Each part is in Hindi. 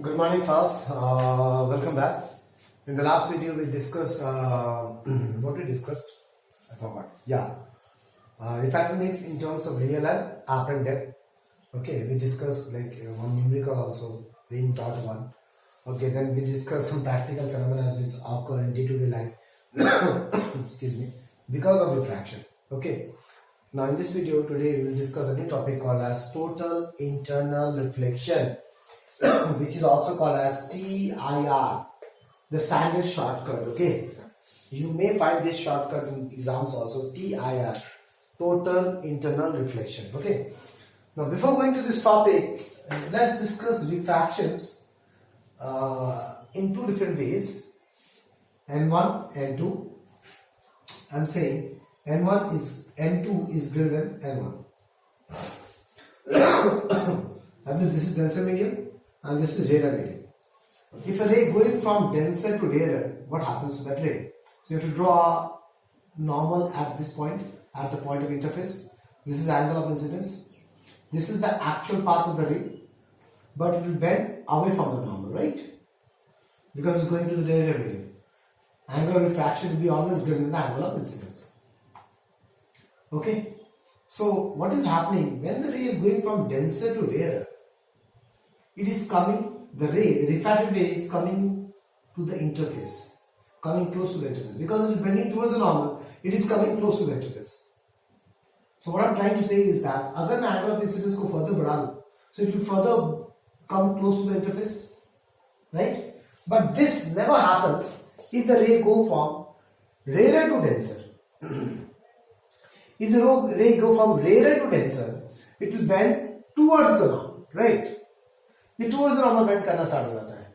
Good morning, class. Welcome back. In the last video, we discussed what we discussed. I forgot. Yeah, refractive means in terms of real and apparent depth. Okay, we discussed like one numerical also being taught one. Okay, then we discussed some practical phenomena as which occur in day-to-day life. Excuse me, because of refraction. Okay. Now in this video today we will discuss a new topic called as total internal reflection, which is also called as TIR, the standard shortcut. Okay, you may find this shortcut in exams also. TIR, total internal reflection. Okay, now before going to this topic, let's discuss refractions in two different ways, N1, N2. I'm saying N1 is N2 is greater than N1. That means this is denser medium and this is rarer medium. If a ray going from denser to rarer, what happens to that ray? So you have to draw normal at this point, at the point of interface. This is angle of incidence. This is the actual path of the ray, but it will bend away from the normal, right? Because it's going to the rarer medium. Angle of refraction will be always greater than the angle of incidence. Okay, so what is happening when the ray is going from denser to rarer? It is coming, the refracted ray is coming to the interface, coming close to the interface. Because it is bending towards the normal, it is coming close to the interface. So what I am trying to say is that अगर मैं angle of incidence को further बढ़ा दूँ, so it will further come close to the interface, right? But this never happens if the ray go from rarer to denser. If the ray go from rarer to denser, it will bend towards the normal, right? ये towards the normal bend करना start हो जाता है.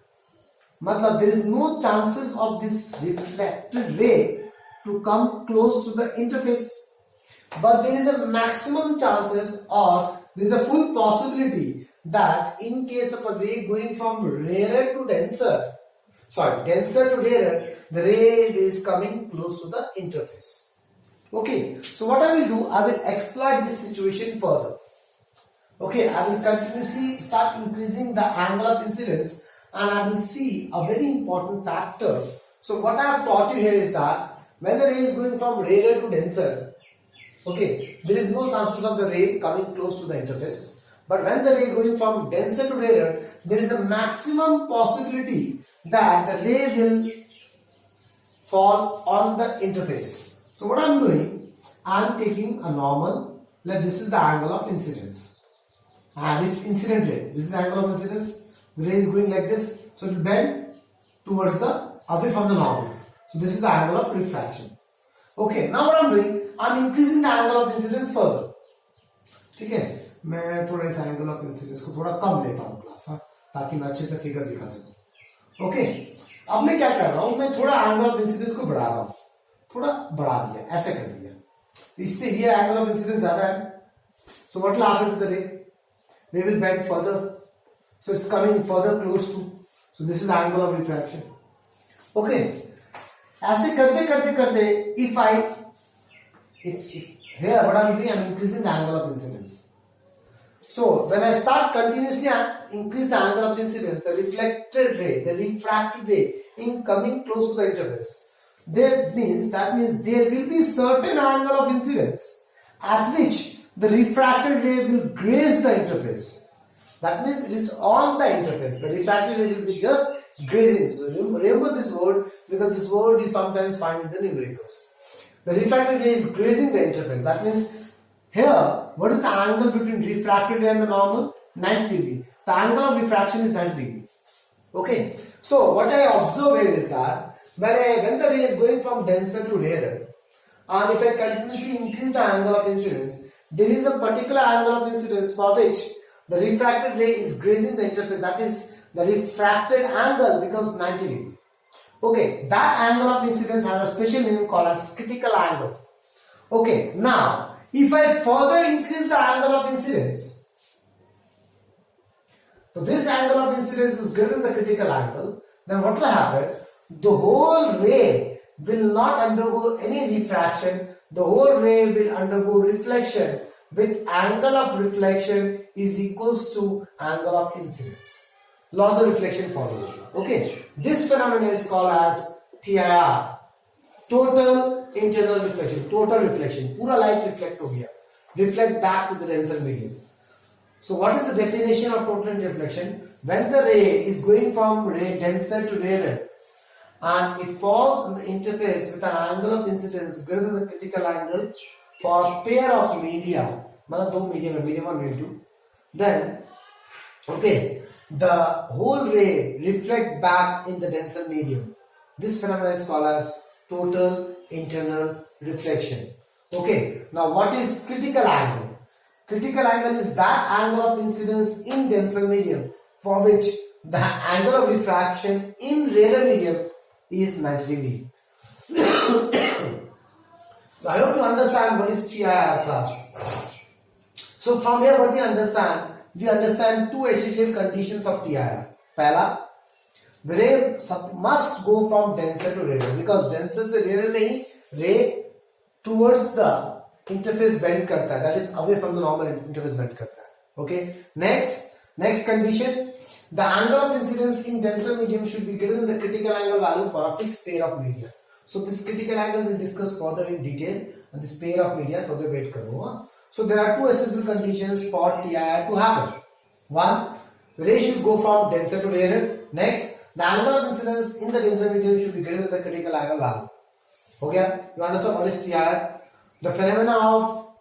मतलब there is no chances of this reflected ray to come close to the interface, but there is a maximum chances or there is a full possibility that in case of a ray going from rarer to denser, denser to rarer, the ray is coming close to the interface. Okay, so what I will do, I will exploit this situation further. Okay, I will continuously start increasing the angle of incidence and I will see a very important factor. So what I have taught you here is that when the ray is going from rarer to denser, okay, there is no chances of the ray coming close to the interface. But when the ray going from denser to rarer, there is a maximum possibility that the ray will fall on the interface. So what I am doing, I am taking a normal, like this is the angle of incidence. And if incident ray, this is the angle of incidence, the ray is going like this, so it will bend towards the, away from the normal. So this is the angle of refraction. Okay, now what I am doing, I am increasing the angle of incidence further. ठीक है, मैं थोड़ा इस angle of incidence को थोड़ा कम लेता हूँ क्लास, हाँ, ताकि मैं अच्छे से फिगर दिखा सकूँ. ओके, अब मैं क्या कर रहा हूँ, मैं थोड़ा angle of incidence को बढ़ा रहा हूँ. थोड़ा बढ़ा दिया, ऐसे कर दिया, तो इससे ये एंगल ऑफ इंसिडेंस ज्यादा है. So what will happen to the ray? Ray will bend further, so it's coming further close to, so this is the angle of refraction. Okay, ऐसे करते करते करते if here what I'm doing, I'm increasing the angle of incidence. So when I start continuously increase the angle of incidence, the reflected ray, the refracted ray in coming close to the interface, that means there will be certain angle of incidence at which the refracted ray will graze the interface. That means it is on the interface. The refracted ray will be just grazing. So remember this word because this word you sometimes find in the numericals. The refracted ray is grazing the interface. That means here, what is the angle between refracted ray and the normal? 90 degree. The angle of refraction is 90 degree. Okay. So what I observe here is that when the ray is going from denser to rarer, and if I continuously increase the angle of incidence, there is a particular angle of incidence for which the refracted ray is grazing the interface. That is, the refracted angle becomes 90 degree. Okay, that angle of incidence has a special name called as critical angle. Okay, now if I further increase the angle of incidence, so this angle of incidence is greater than the critical angle, then what will happen? The whole ray will not undergo any refraction, the whole ray will undergo reflection with angle of reflection is equals to angle of incidence. laws of reflection follow. Okay, this phenomenon is called as TIR, total internal reflection. Total reflection, पूरा light reflect हो गया, reflect back to the denser medium. So what is the definition of total reflection? When the ray is going from ray denser to rarer and it falls on the interface with an angle of incidence greater than the critical angle for a pair of media, मतलब दो medium, medium 1, medium 2, then okay, the whole ray reflect back in the denser medium. This phenomenon is called as total internal reflection. Okay, now what is critical angle? Critical angle is that angle of incidence in denser medium for which the angle of refraction in rarer medium is 90 degree. So I hope you understand what is TIR class. So from here what we understand two essential conditions of TIR. Pehla, the ray must go from denser to rarer because denser से rarer नहीं, ray towards the interface bend करता है, that is away from the normal interface bend करता है. Okay, next condition, the angle of incidence in denser medium should be greater than the critical angle value for a fixed pair of media. So this critical angle we'll discuss further in detail and this pair of media थोड़े wait करो. So there are two essential conditions for TIR to happen. One, the ray should go from denser to rarer. Next, the angle of incidence in the denser medium should be greater than the critical angle value. Okay, you understand what is TIR? The phenomena of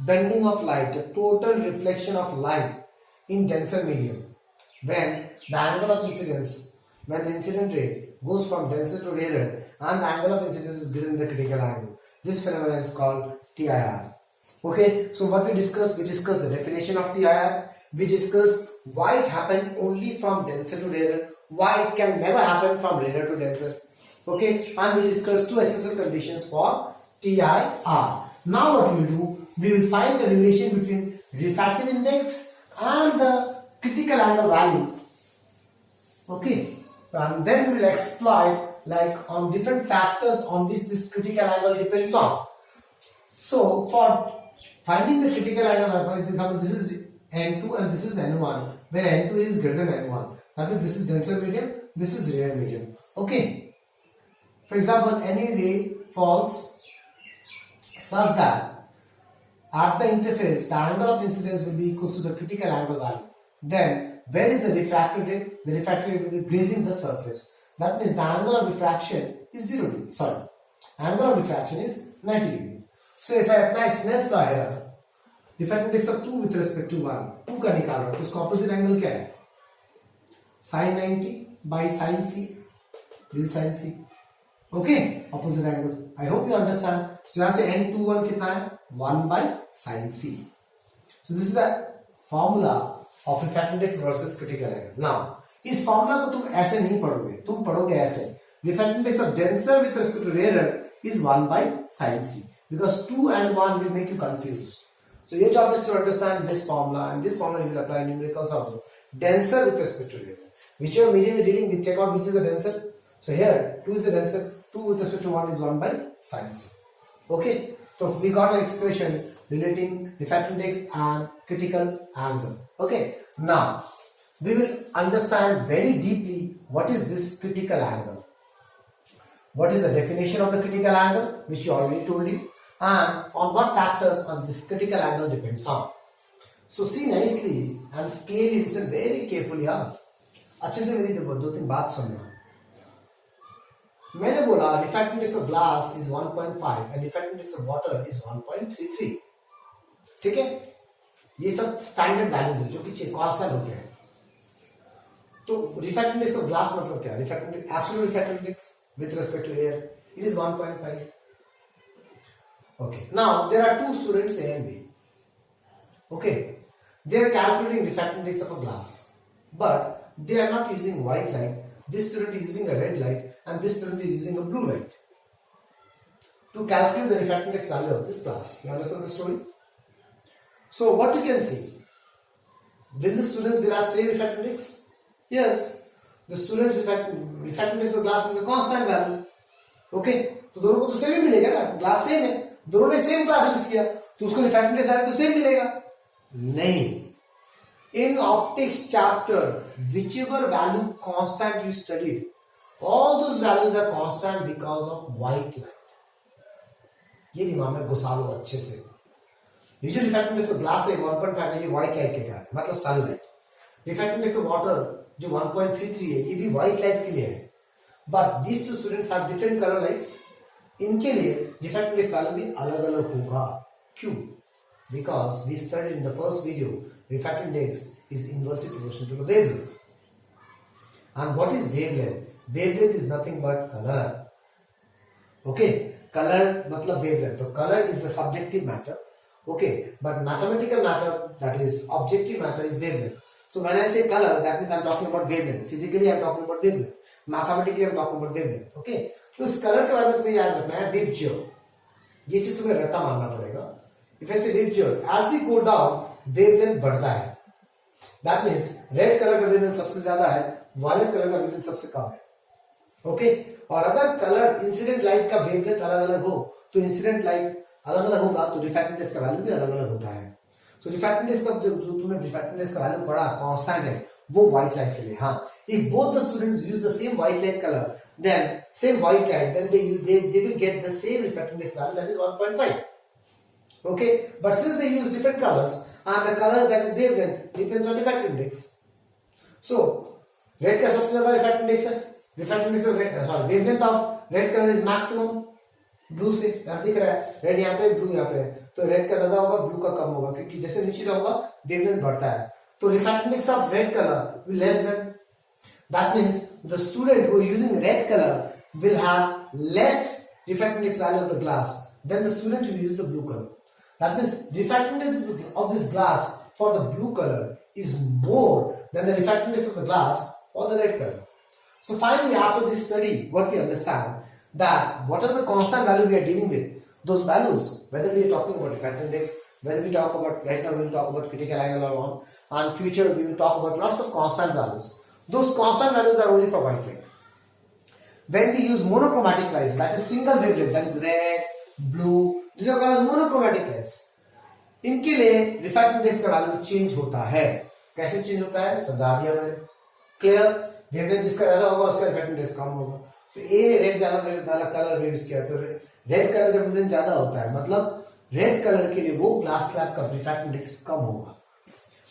bending of light, the total reflection of light in denser medium. When the angle of incidence, when the incident ray goes from denser to rarer and the angle of incidence is greater than the critical angle. This phenomenon is called TIR. Okay, so what we discussed the definition of TIR. We discussed why it happened only from denser to rarer, why it can never happen from rarer to denser. Okay, and we discussed two essential conditions for TIR. Now what we will do, we will find the relation between refractive index and the critical angle value. Okay, and then we will exploit like on different factors on which this critical angle depends on. So for finding the critical angle, for example, this is N2 and this is N1, where N2 is greater than N1. That means this is denser medium, this is rarer medium. Okay. For example, any ray falls such that at the interface, the angle of incidence will be equal to the critical angle value. Then, where is the refracted ray? The refracted ray will be grazing the surface. That means the angle of refraction is 0 degree. Sorry, angle of refraction is 90 degree. So if I apply Snell's law here, refractive index of 2 with respect to 1, 2 का निकाल रहा हूं, तो उसका opposite angle क्या है? Sin 90 by sin C. This is sin C. Okay, opposite angle. I hope you understand. So यहाँ से N21 कितना है? 1 by sin C. So this is the formula of refractive index versus critical angle. Now, इस formula को तुम ऐसे नहीं पढ़ोगे, तुम पढ़ोगे ऐसे. Refractive index of denser with respect to rarer is 1 by sin C. Because 2 and 1 will make you confused. So your job is to understand this formula, and this formula you will apply in numericals also. Denser with respect to rarer. Whichever medium you're dealing with, check out which is the denser. So here, 2 is the denser, 2 with respect to 1 is 1 by sin C. Okay, so we got an expression relating refractive index and critical angle. Okay, now we will understand very deeply what is this critical angle. What is the definition of the critical angle, which you already told you, and on what factors on this critical angle depends on. So see nicely and clearly, listen very carefully. अच्छे से मेरी दो तीन बात सुनना. मैंने बोला refractive index of glass is 1.5 and refractive index of water is 1.33. ठीक है, ये सब स्टैंडर्ड वैल्यूज है जो कि कॉन्स्टेंट होते हैं. तो refractive index of glass मतलब क्या? Absolute refractive index with respect to air, it is 1.5. Okay, now there are two students A and B. Okay, they are calculating refractive index of a glass, but they are not using white light. This student is using a red light and this student is using a blue light to calculate the refractive index value of this glass. You understand the story? So what you can see, will the students will have same refractive index? Yes, the students refractive index of glass is a constant value. Okay, तो दोनों को तो सेम ही मिलेगा ना, ग्लास सेम है, दोनों ने सेम ग्लास यूज किया तो उसको रिफ्रैक्टिव इंडेक्स वैल्यू तो सेम मिलेगा. नहीं, In optics chapter, whichever value constant you studied, all those values are constant because of white light. ये दिमाग में घुसा लो अच्छे से. ये जो रिफ्रैक्टिव इंडेक्स ऑफ ग्लास है 1.5 है, ये व्हाइट लाइट के कारण, मतलब sunlight. Refractive index of water जो 1.33 है, ये भी व्हाइट लाइट के लिए है. But these two students have different colour lights. इनके लिए रिफ्रैक्टिव इंडेक्स वैल्यू भी अलग अलग होगा. क्यों? Because we studied in the first video, refractive index is inversely proportional to the wavelength. And what is wavelength? Wavelength is nothing but color. Okay, color मतलब wavelength. So color is the subjective matter. Okay, but mathematical matter, that is objective matter, is wavelength. So when I say color, that means I am talking about wavelength. Physically I am talking about wavelength. Mathematically I am talking about wavelength. Okay, तो इस color के बारे में तुम्हें याद रखना है Webb-Jur. ये चीज तुम्हें रट्टा मारना पड़ेगा. If I say Webb-Jur, as we go down, wavelength बढ़ता है. That means red color का wavelength सबसे ज्यादा है, violet color का wavelength सबसे कम है. Okay? और अगर कलर इंसिडेंट लाइट का वेवलेंथ अलग अलग हो, तो इंसिडेंट लाइट अलग अलग होगा, तो रिफ्रैक्टिव इंडेक्स का वैल्यू भी अलग अलग होता है. सो रिफ्रैक्टिव इंडेक्स का जो तुमने रिफ्रैक्टिव इंडेक्स का वैल्यू पढ़ा कांस्टेंट है, वो व्हाइट लाइट के लिए. हाँ, if both the students use the same white light color, then same white light, then they will get the same refractive index value, that is 1.5. Okay, but since they use different colors and the colors that is wavelength depends on refractive index. So red का सबसे ज्यादा refractive index है. Refractive index of red, sorry, wavelength of red color is maximum. Blue से यहाँ दिख रहा है, रेड यहाँ पे, ब्लू यहाँ पे, तो रेड का ज्यादा होगा, ब्लू का कम होगा, क्योंकि जैसे नीचे जाऊंगा वेवलेंथ बढ़ता है. तो refractive index of red color will less than. That means the student who is using red color will have less refractive index value of the glass than the student who use the blue color. That means refractive index of this glass for the blue color is more than the refractive index of the glass for the red color. So finally, after this study, what we understand that what are the constant value we are dealing with, those values, whether we are talking about refractive index, whether we talk about, right now we will talk about critical angle or on, and future we will talk about lots of constant values. Those constant values are only for white light. When we use monochromatic lights, that is single wavelength, that is red, blue, these are called as monochromatic lights. इनके लिए रिफ्रैक्टिव इंडेक्स का वैल्यू चेंज होता है. कैसे चेंज होता है समझा दिया मैंने. क्लियर? वेवलेंथ जिसका ज्यादा होगा उसका रिफ्रैक्टिव इंडेक्स कम होगा. तो ए रेड वाला कलर वेव्स किया तो रेड कलर का वेवलेंथ ज्यादा होता है, मतलब रेड कलर के लिए वो ग्लास स्लैब का रिफ्रैक्टिव इंडेक्स कम होगा.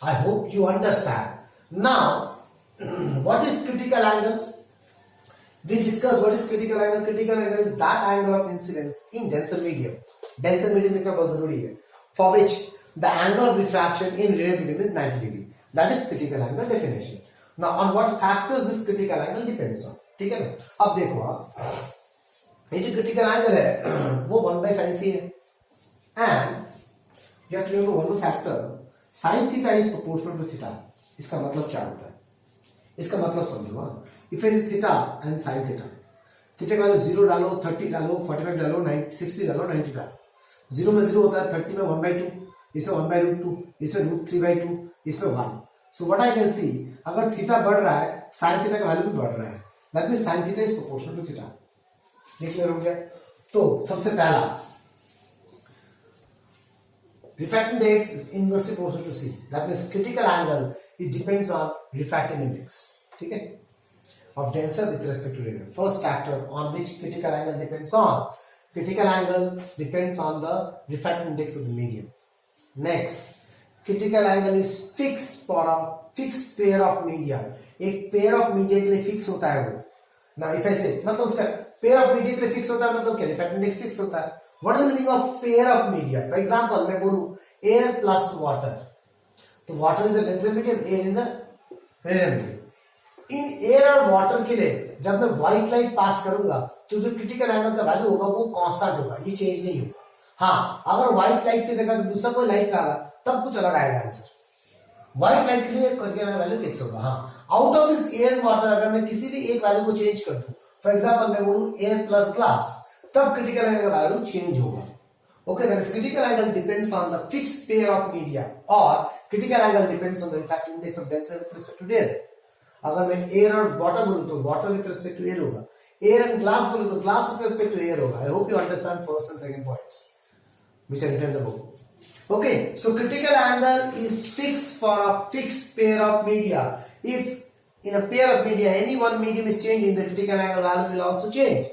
I hope you understand. Now what is critical angle? We discuss what is critical angle. Critical angle is that angle of incidence in denser medium. Denser medium लिखना बहुत जरूरी है. For which the angle of refraction in radial medium is 90 degree. That is critical angle definition. Now on what factors this critical angle depends on. ठीक है ना? अब देखो आप, ये जो critical angle है वो 1/sin है. And you have to remember one more factor. Sin theta is proportional to theta. इसका मतलब क्या होता है? इसका मतलब समझो. If is theta and sine theta, theta का 0 डालो, 30 डालो, 45 डालो, 60 डालो, 90 डालो. 0 में 0 होता है, 30 में 1/2, इसमें 1/√2, इसमें √3/2, इसमें 1. सो व्हाट आई कैन सी, अगर थीटा बढ़ रहा है साइन थीटा का वैल्यू भी बढ़ रहा है. That means sine theta is proportional to theta. ये क्लियर हो गया? तो सबसे पहला refractive index is inversely proportional to c. That means critical angle it depends on refractive index. ठीक है? Of denser with respect to radial. First factor on which critical angle depends on. Critical angle depends on the refractive index of the medium. Next, critical angle is fixed for a fixed pair of media. एक pair of media के लिए fix होता है वो. Now if I say, मतलब उसका pair of media के लिए fix होता है, मतलब क्या? Refractive index fix होता है. What is the meaning of pair of media? For example, मैं बोलूं air plus water. तो water is a denser medium, air is a radial medium. In air और वाटर के लिए जब मैं व्हाइट लाइट पास करूंगा तो जो क्रिटिकल एंगल का वैल्यू होगा वो कांस्टेंट होगा, ये चेंज नहीं होगा. हाँ, अगर व्हाइट लाइट की जगह दूसरा कोई लाइट डाला तब कुछ अलग आएगा आंसर. व्हाइट लाइट के लिए क्रिटिकल एंगल वैल्यू फिक्स होगा. हाँ, out of this air water अगर मैं किसी भी एक वैल्यू को चेंज कर दूं, फॉर एग्जांपल मैं बोलूं एयर प्लस ग्लास, तब क्रिटिकल एंगल का वैल्यू चेंज होगा. Okay, that is critical angle depends on the fixed pair of media, or critical angle depends on the refractive index of denser with respect to air. अगर मैं एयर और वाटर बोलूं तो water with respect to air होगा. एयर एंड ग्लास बोलूं तो glass with respect to air होगा. I hope you understand first and second points which are written in the book. Okay, so critical angle is fixed for a fixed pair of media. If in a pair of media any one medium is changing, the critical angle value will also change.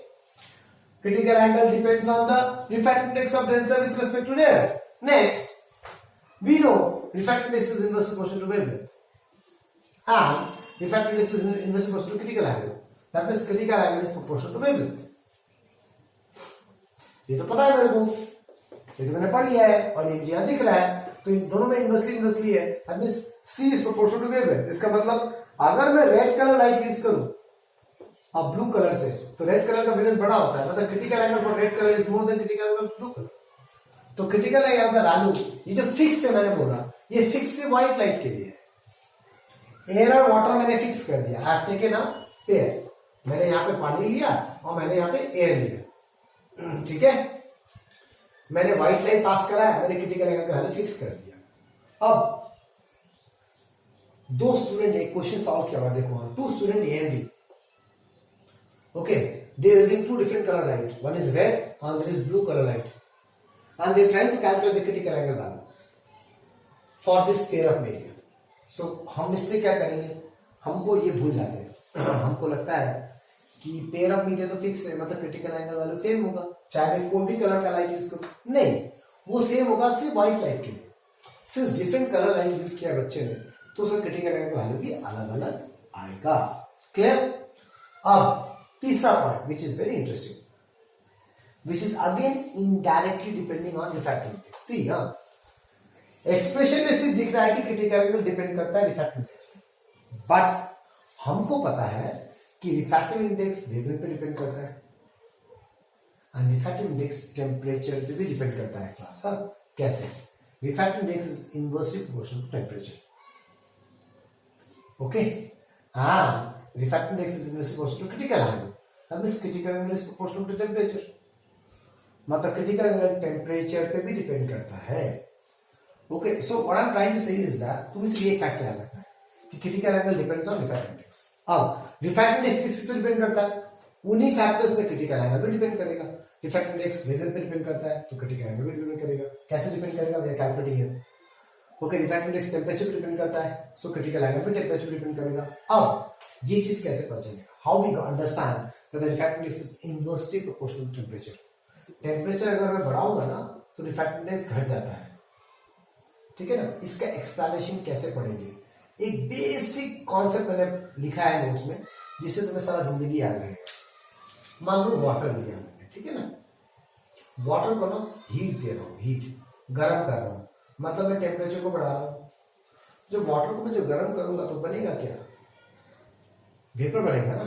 Critical angle depends on the refractive index of denser with respect to layer. Next, we know refractive index is inversely proportional to wavelength, and refractive index is inversely proportional to critical angle. That means critical angle is proportional to wavelength. ये तो पता है मेरे को, ये तो मैंने पढ़ लिया है और ये मुझे यहाँ दिख रहा है, तो इन दोनों में इन्वर्सली है. That means C is proportional to wavelength. इसका मतलब अगर मैं रेड कलर लाइट यूज करूं अब ब्लू कलर से, तो रेड कलर का वेवलेंथ बड़ा होता है, मतलब critical angle for red colour is more than critical angle for blue colour. तो क्रिटिकल एंगल का वैल्यू ये जो फिक्स है, मैंने बोला ये फिक्स है व्हाइट लाइट के लिए. एयर और वाटर मैंने फिक्स कर दिया. I have taken a pair, मैंने यहाँ पे पानी लिया और मैंने यहाँ पे एयर लिया. ठीक है, मैंने व्हाइट लाइट पास करा है, मैंने क्रिटिकल एंगल का वैल्यू फिक्स कर दिया. अब दो स्टूडेंट ने क्वेश्चन सॉल्व किया हुआ, देखो, two student A and B. Okay, they are using two different colour light, one is red and there is blue color light, and they are trying to calculate the critical angle value for this pair of media. So हम इससे क्या करेंगे, हमको ये भूल जाते हैं. हमको लगता है कि पेयर ऑफ मीडिया तो फिक्स है, मतलब क्रिटिकल एंगल वैल्यू सेम होगा चाहे मैं कोई भी कलर का लाइट यूज करूं. नहीं, वो सेम होगा सिर्फ व्हाइट लाइट के लिए. सिर्फ डिफरेंट कलर लाइट यूज किया बच्चे ने, तो उसका क्रिटिकल एंगल वैल्यू भी अलग अलग आएगा. क्लियर. अब तीसरा point which is very interesting, which is again indirectly depending on refractive index. See, हाँ, एक्सप्रेशन में सिर्फ दिख रहा है कि क्रिटिकल एंगल डिपेंड करता है रिफ्रैक्टिव इंडेक्स पे, बट हमको पता है कि रिफ्रैक्टिव इंडेक्स वेवलेंथ पे डिपेंड करता है एंड रिफ्रैक्टिव इंडेक्स टेम्परेचर पे भी डिपेंड करता है. क्लास, हाँ, कैसे? Refractive index is inversely proportional to temperature. Okay, and refractive index is inversely proportional to critical angle. That means critical angle is proportional to temperature. मतलब क्रिटिकल एंगल टेम्परेचर पे भी डिपेंड करता है. Okay, so what I am trying to say is that तुम्हें सिर्फ एक फैक्टर याद रखना है कि critical angle depends on refractive index. अब रिफ्रैक्टिव इंडेक्स किस पे डिपेंड करता है? उन्हीं फैक्टर्स पे क्रिटिकल एंगल पे डिपेंड करेगा. रिफ्रैक्टिव इंडेक्स वेवलेंथ पे डिपेंड करता है, तो क्रिटिकल एंगल पे डिपेंड करेगा. कैसे डिपेंड करेगा, we are calculating here. Okay, refractive index temperature पे डिपेंड करता है, सो क्रिटिकल एंगल पे टेम्परेचर पे डिपेंड करेगा. अब ये चीज कैसे पता चलेगा? How we understand that the refractive index is inversely proportional to temperature. Temperature अगर मैं बढ़ाऊंगा ना तो रिफ्रैक्टिव इंडेक्स घट जाता है. ठीक है ना. इसका एक्सप्लेनेशन कैसे पढ़ेंगे? एक बेसिक कॉन्सेप्ट मैंने लिखा है नोट्स में, जिससे तुम्हें सारा जिंदगी याद रहेगा. मान लो वाटर लिया मैंने, ठीक है ना. वाटर को ना हीट दे रहा हूं, हीट गर्म कर रहा हूं, मतलब मैं टेम्परेचर को बढ़ा रहा हूं. जो वाटर को मैं जो गर्म करूंगा तो बनेगा क्या? वेपर बनेगा ना.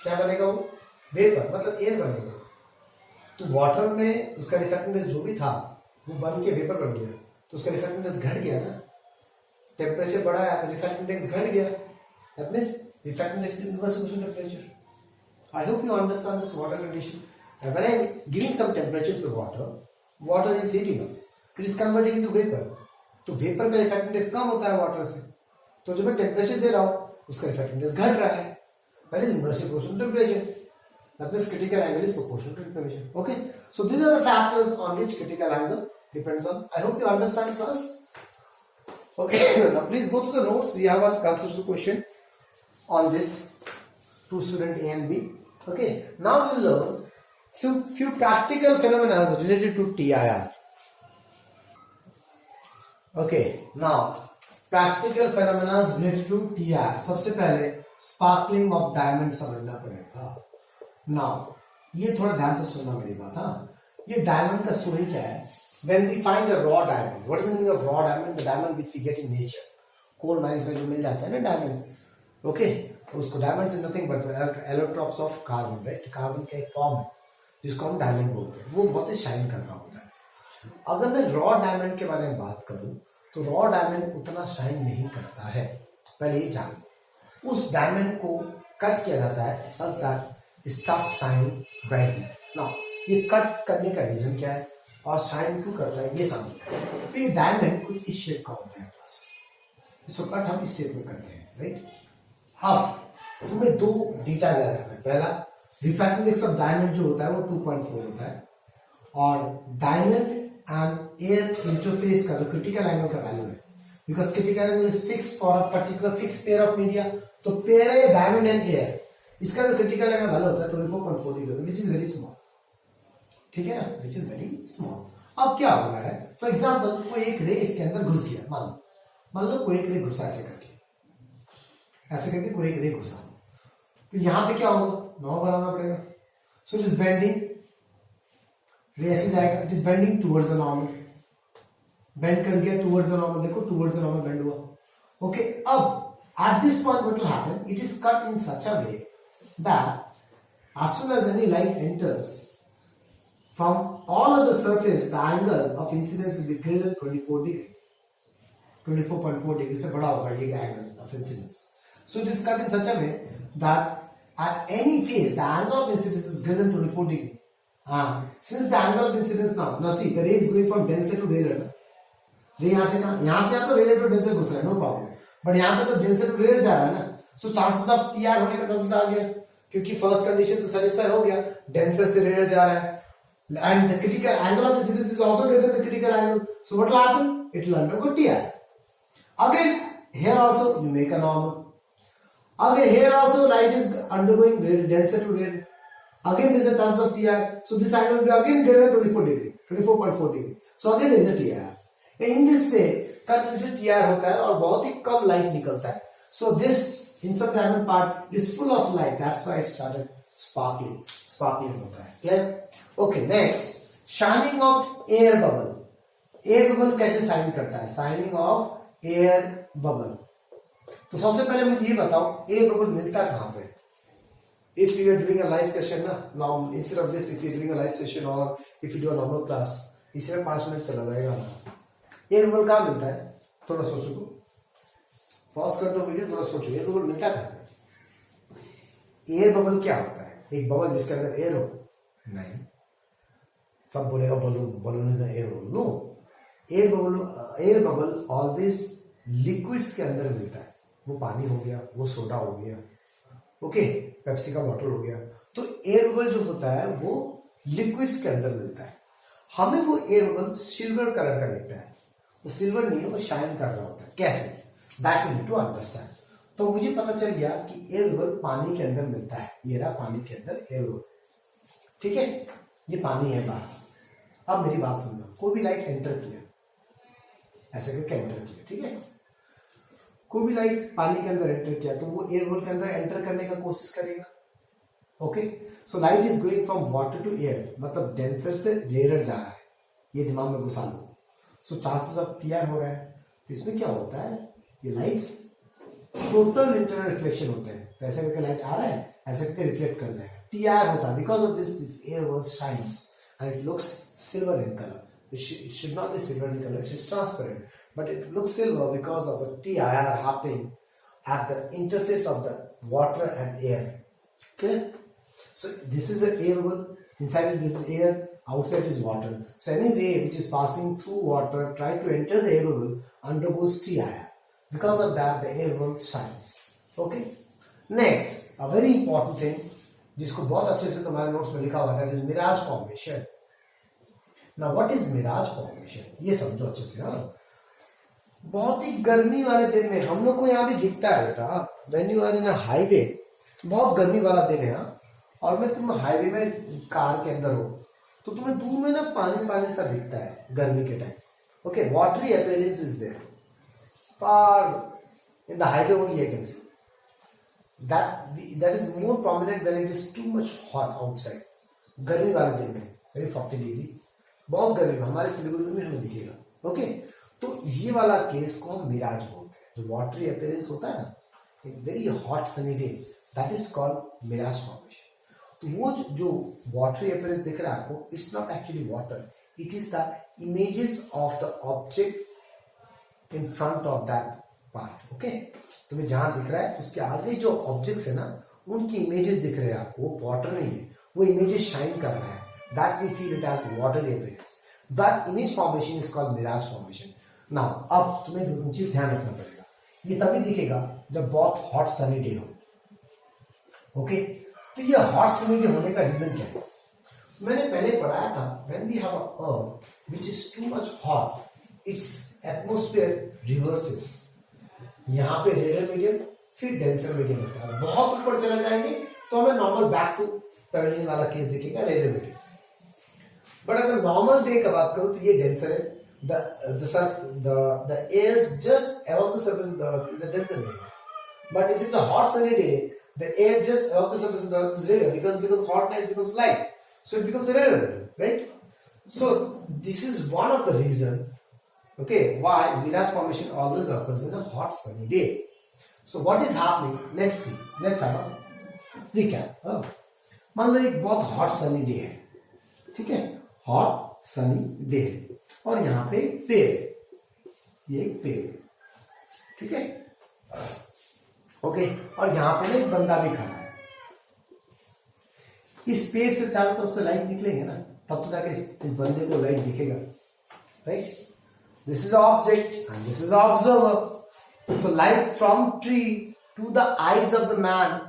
क्या बनेगा? वो वेपर, मतलब एयर बनेगा. तो वाटर में उसका रिफ्रैक्टिव इंडेक्स जो भी था वो बन के वेपर बन गया, तो उसका रिफ्रैक्टिव इंडेक्स घट गया ना. टेम्परेचर बढ़ाया तो रिफ्रैक्टिव इंडेक्स घट गया. That means refractive index is inversely proportional to temperature. I hope you understand this water condition. And when I am giving some temperature to water, water is heating up. It is converting into vapor. तो वेपर का रिफ्रैक्टिव इंडेक्स कम होता है वाटर से, तो जो मैं टेम्परेचर दे रहा हूँ उसका रिफ्रैक्टिव इंडेक्स घट रहा है. That is inversely proportional to temperature. That means critical angle is proportional to temperature. Okay, so these are the factors on which critical angle depends on. I hope you understand class. Okay, now please go to the notes. We have one conceptual question on this. Two student A and B. Okay, now we'll learn some few practical phenomena related to TIR. Okay, now practical phenomena related to TIR. सबसे पहले sparkling of diamond समझना पड़ेगा. Now ये थोड़ा ध्यान से सुनना मेरी बात. हाँ, ये diamond का स्टोरी क्या है? When we find a raw diamond, what is the meaning of raw diamond? The diamond which we get in nature. Coal mines में जो मिल जाता है ना diamond. Okay, उसको diamond is nothing but allotropes of carbon, right. Carbon का एक फॉर्म है जिसको हम डायमंड बोलते हैं. वो बहुत ही शाइन कर रहा होता है. अगर मैं रॉ डायमंड के बारे में बात करूं तो रॉ डायमंड उतना शाइन नहीं करता है. पहले ये जान, उस डायमंड को कट किया जाता है such that start shine brightly. Now ये कट करने का रीजन क्या है और शाइन क्यों करता है ये समझो. तो ये डायमंड कुछ इस शेप का होता है, बस इसको कट हम इस शेप में करते हैं, राइट. अब तुम्हें दो डेटा याद रखना है. पहला, रिफ्रैक्टिव इंडेक्स ऑफ डायमंड जो होता है वो 2.4 होता है, और डायमंड एंड एयर इंटरफेस का जो क्रिटिकल एंगल का वैल्यू है, because critical angle is fix for a particular fix pair of media, तो पेयर है डायमंड एंड एयर, इसका जो क्रिटिकल एंगल वैल्यू होता है 24.4 degree, which is very small, ठीक है ना, विच इज वेरी स्मॉल। अब क्या हो रहा है, फॉर एग्जाम्पल कोई एक रे इसके अंदर घुस गया, मान लो कोई एक रे घुसा ऐसे करके कोई एक रे घुसा, तो यहां पे क्या होगा, नॉर्मल बनाना पड़ेगा, सो इट इज बेंडिंग, रे ऐसे जाएगा, it is bending towards the normal, bend कर गया टुवर्ड्स द नॉर्मल, देखो टुवर्ड्स द नॉर्मल बेंड हुआ, ओके। अब at this point what will happen, it is cut in such a way that as soon as any light enters from all of the surface, the angle of incidence will be greater than 24 degree, 24.4 degree से बड़ा होगा ये angle of incidence. So it is cut in such a way that at any phase the angle of incidence is greater than 24 degree. Since the angle of incidence now see the ray is going from denser to rarer, रे यहां से आप तो रेयर टू डेंसर घुस रहा है, नो प्रॉब्लम, बट यहाँ पे तो डेंसर टू रेयर जा रहा है ना, सो चांसेस ऑफ टीआर होने का चांसेस आ गया, क्योंकि फर्स्ट कंडीशन तो सेटिस्फाई हो गया, डेंसर से रेयर जा रहा है, and the critical angle of incidence is also greater than the critical angle, so what will happen, it will undergo TR. Again here also you make a normal, again here also light is undergoing denser to rare, again there is a chance of TR, so this angle will be again greater than 24 degree, 24.4 degree, so again there is a TR. In this way cut से TR होता है और बहुत ही कम लाइट निकलता है, so this insert diamond part is full of light, that's why it started sparkling होता है, clear? Okay, next shining of air bubble. Air bubble कैसे शाइन करता है, शाइनिंग ऑफ एयर बबल। तो सबसे पहले मुझे ये बताओ एयर बबल मिलता कहां पे। If you are doing a live session ना, now instead of this, if you are doing a live session or if you do a normal class, इसमें 5 मिनट चला जाएगा ना। एयर बबल कहाँ मिलता है, थोड़ा सोचो, पॉज कर दो वीडियो, थोड़ा सोचो एयर बबल मिलता कहाँ पे। एयर बबल क्या होता है, एक बबल जिसके अंदर एयर हो? नहीं, सब बोलेगा balloon, balloon is air bubble, no. Air bubble always liquids के अंदर मिलता है, वो पानी हो गया, वो सोडा हो गया, ओके, पेप्सी का बॉटल हो गया। तो एयर बबल जो होता है वो लिक्विड्स के अंदर मिलता है। हमें वो एयर बबल सिल्वर कलर का दिखता है, वो सिल्वर नहीं है, वो शाइन कर रहा होता है। कैसे, that you need to understand. तो मुझे पता चल गया कि एयर बबल पानी के अंदर मिलता है, ये रहा पानी के अंदर एयर बबल, ठीक है, ये पानी है बाहर। अब मेरी बात सुनना, कोई भी लाइट एंटर किया, ऐसे करके एंटर किया, ठीक है, कोई भी लाइट पानी के अंदर एंटर किया तो वो एयर बबल के अंदर एंटर करने का कोशिश करेगा, okay. So light is going from water to air, मतलब डेंसर से रेयर जा रहा है, ये दिमाग में घुसा लो। सो चांसेस ऑफ टीआर हो रहा है, तो इसमें क्या होता है, ये लाइट्स टोटल इंटरनल रिफ्लेक्शन होते हैं, तो ऐसे करके लाइट आ रहा है, ऐसे करके रिफ्लेक्ट कर जाएगा, टीआर होता है। Because of this air bubble shines and it looks silver in colour. It should not be silver in color, it is transparent, but it looks silver because of the TIR happening at the interface of the water and air. Clear? So this is the air bubble, inside it this is air, outside is water. So any ray which is passing through water try to enter the air bubble undergoes TIR. Because of that the air bubble shines. Okay? Next, a very important thing जिसको बहुत अच्छे से तुम्हारे नोट्स में लिखा हुआ है, that is mirage formation. Now what is mirage formation? ये समझो अच्छे से। हाँ, बहुत ही गर्मी वाले दिन में हम लोग को यहाँ भी दिखता है बेटा, when you are in a highway, बहुत गर्मी वाला दिन है, और मैं तुम हाईवे में कार के अंदर हो तो तुम्हें दूर में ना पानी पानी सा दिखता है गर्मी के time, okay, watery appearance is there, far in the highway only you can see that is more prominent when it is too much hot outside. गर्मी वाले दिन में maybe 40 डिग्री, बहुत गर्मी में हमारे सिलीगुड़ी में हमें दिखेगा, ओके। तो ये वाला केस को हम मिराज बोलते हैं, जो वाटरी अपीयरेंस होता है ना, एक very hot sunny day, that is called mirage formation. तो वो जो वाटरी अपीयरेंस दिख रहा है आपको, it's not actually water, it is the images of the object in front of that part, okay. तुम्हें जहां दिख रहा है उसके आगे जो ऑब्जेक्ट्स है ना, उनकी इमेजेस दिख रहे हैं आपको, वो वाटर नहीं है, वो इमेजेस शाइन कर रहा है, that we feel it as watery appearance. That image formation is called mirage formation. Now, अब तुम्हें दो चीज ध्यान रखना पड़ेगा, ये तभी दिखेगा जब बहुत हॉट सनी डे हो, ओके। तो ये हॉट सनी डे होने का रीजन क्या है? मैंने पहले पढ़ाया था when we have a earth which is too much hot, its atmosphere reverses. यहाँ पे रेडियल मीडियम फिर डेंसर मीडियम होता है. बहुत ऊपर चले जाएंगे तो हमें नॉर्मल बैक टू पैवेलियन वाला केस दिखेगा, रेडियल मीडियम. बट अगर नॉर्मल डे का बात करूं तो ये डेंसर है. the air is just above the surface of the earth is a denser medium. But if it's a hot sunny day, the air just above the surface of the earth is rarer, because it becomes hot and it becomes light, so it becomes rarer, right? So this is one of the reason, okay, why mirage formation always occurs in a hot sunny day. So what is happening? Let's see. Let's have a recap. मान लो एक बहुत हॉट सनी डे है, ठीक है, हॉट सनी डे है, और यहाँ पे पेड़, ये एक पेड़, ठीक है, ओके, और यहाँ पे एक बंदा भी खड़ा है. इस पेड़ से चारों तरफ से लाइट निकलेंगे ना, तब तो जाके इस बंदे को लाइट दिखेगा, right? This is object and this is observer. So light from tree to the eyes of the man.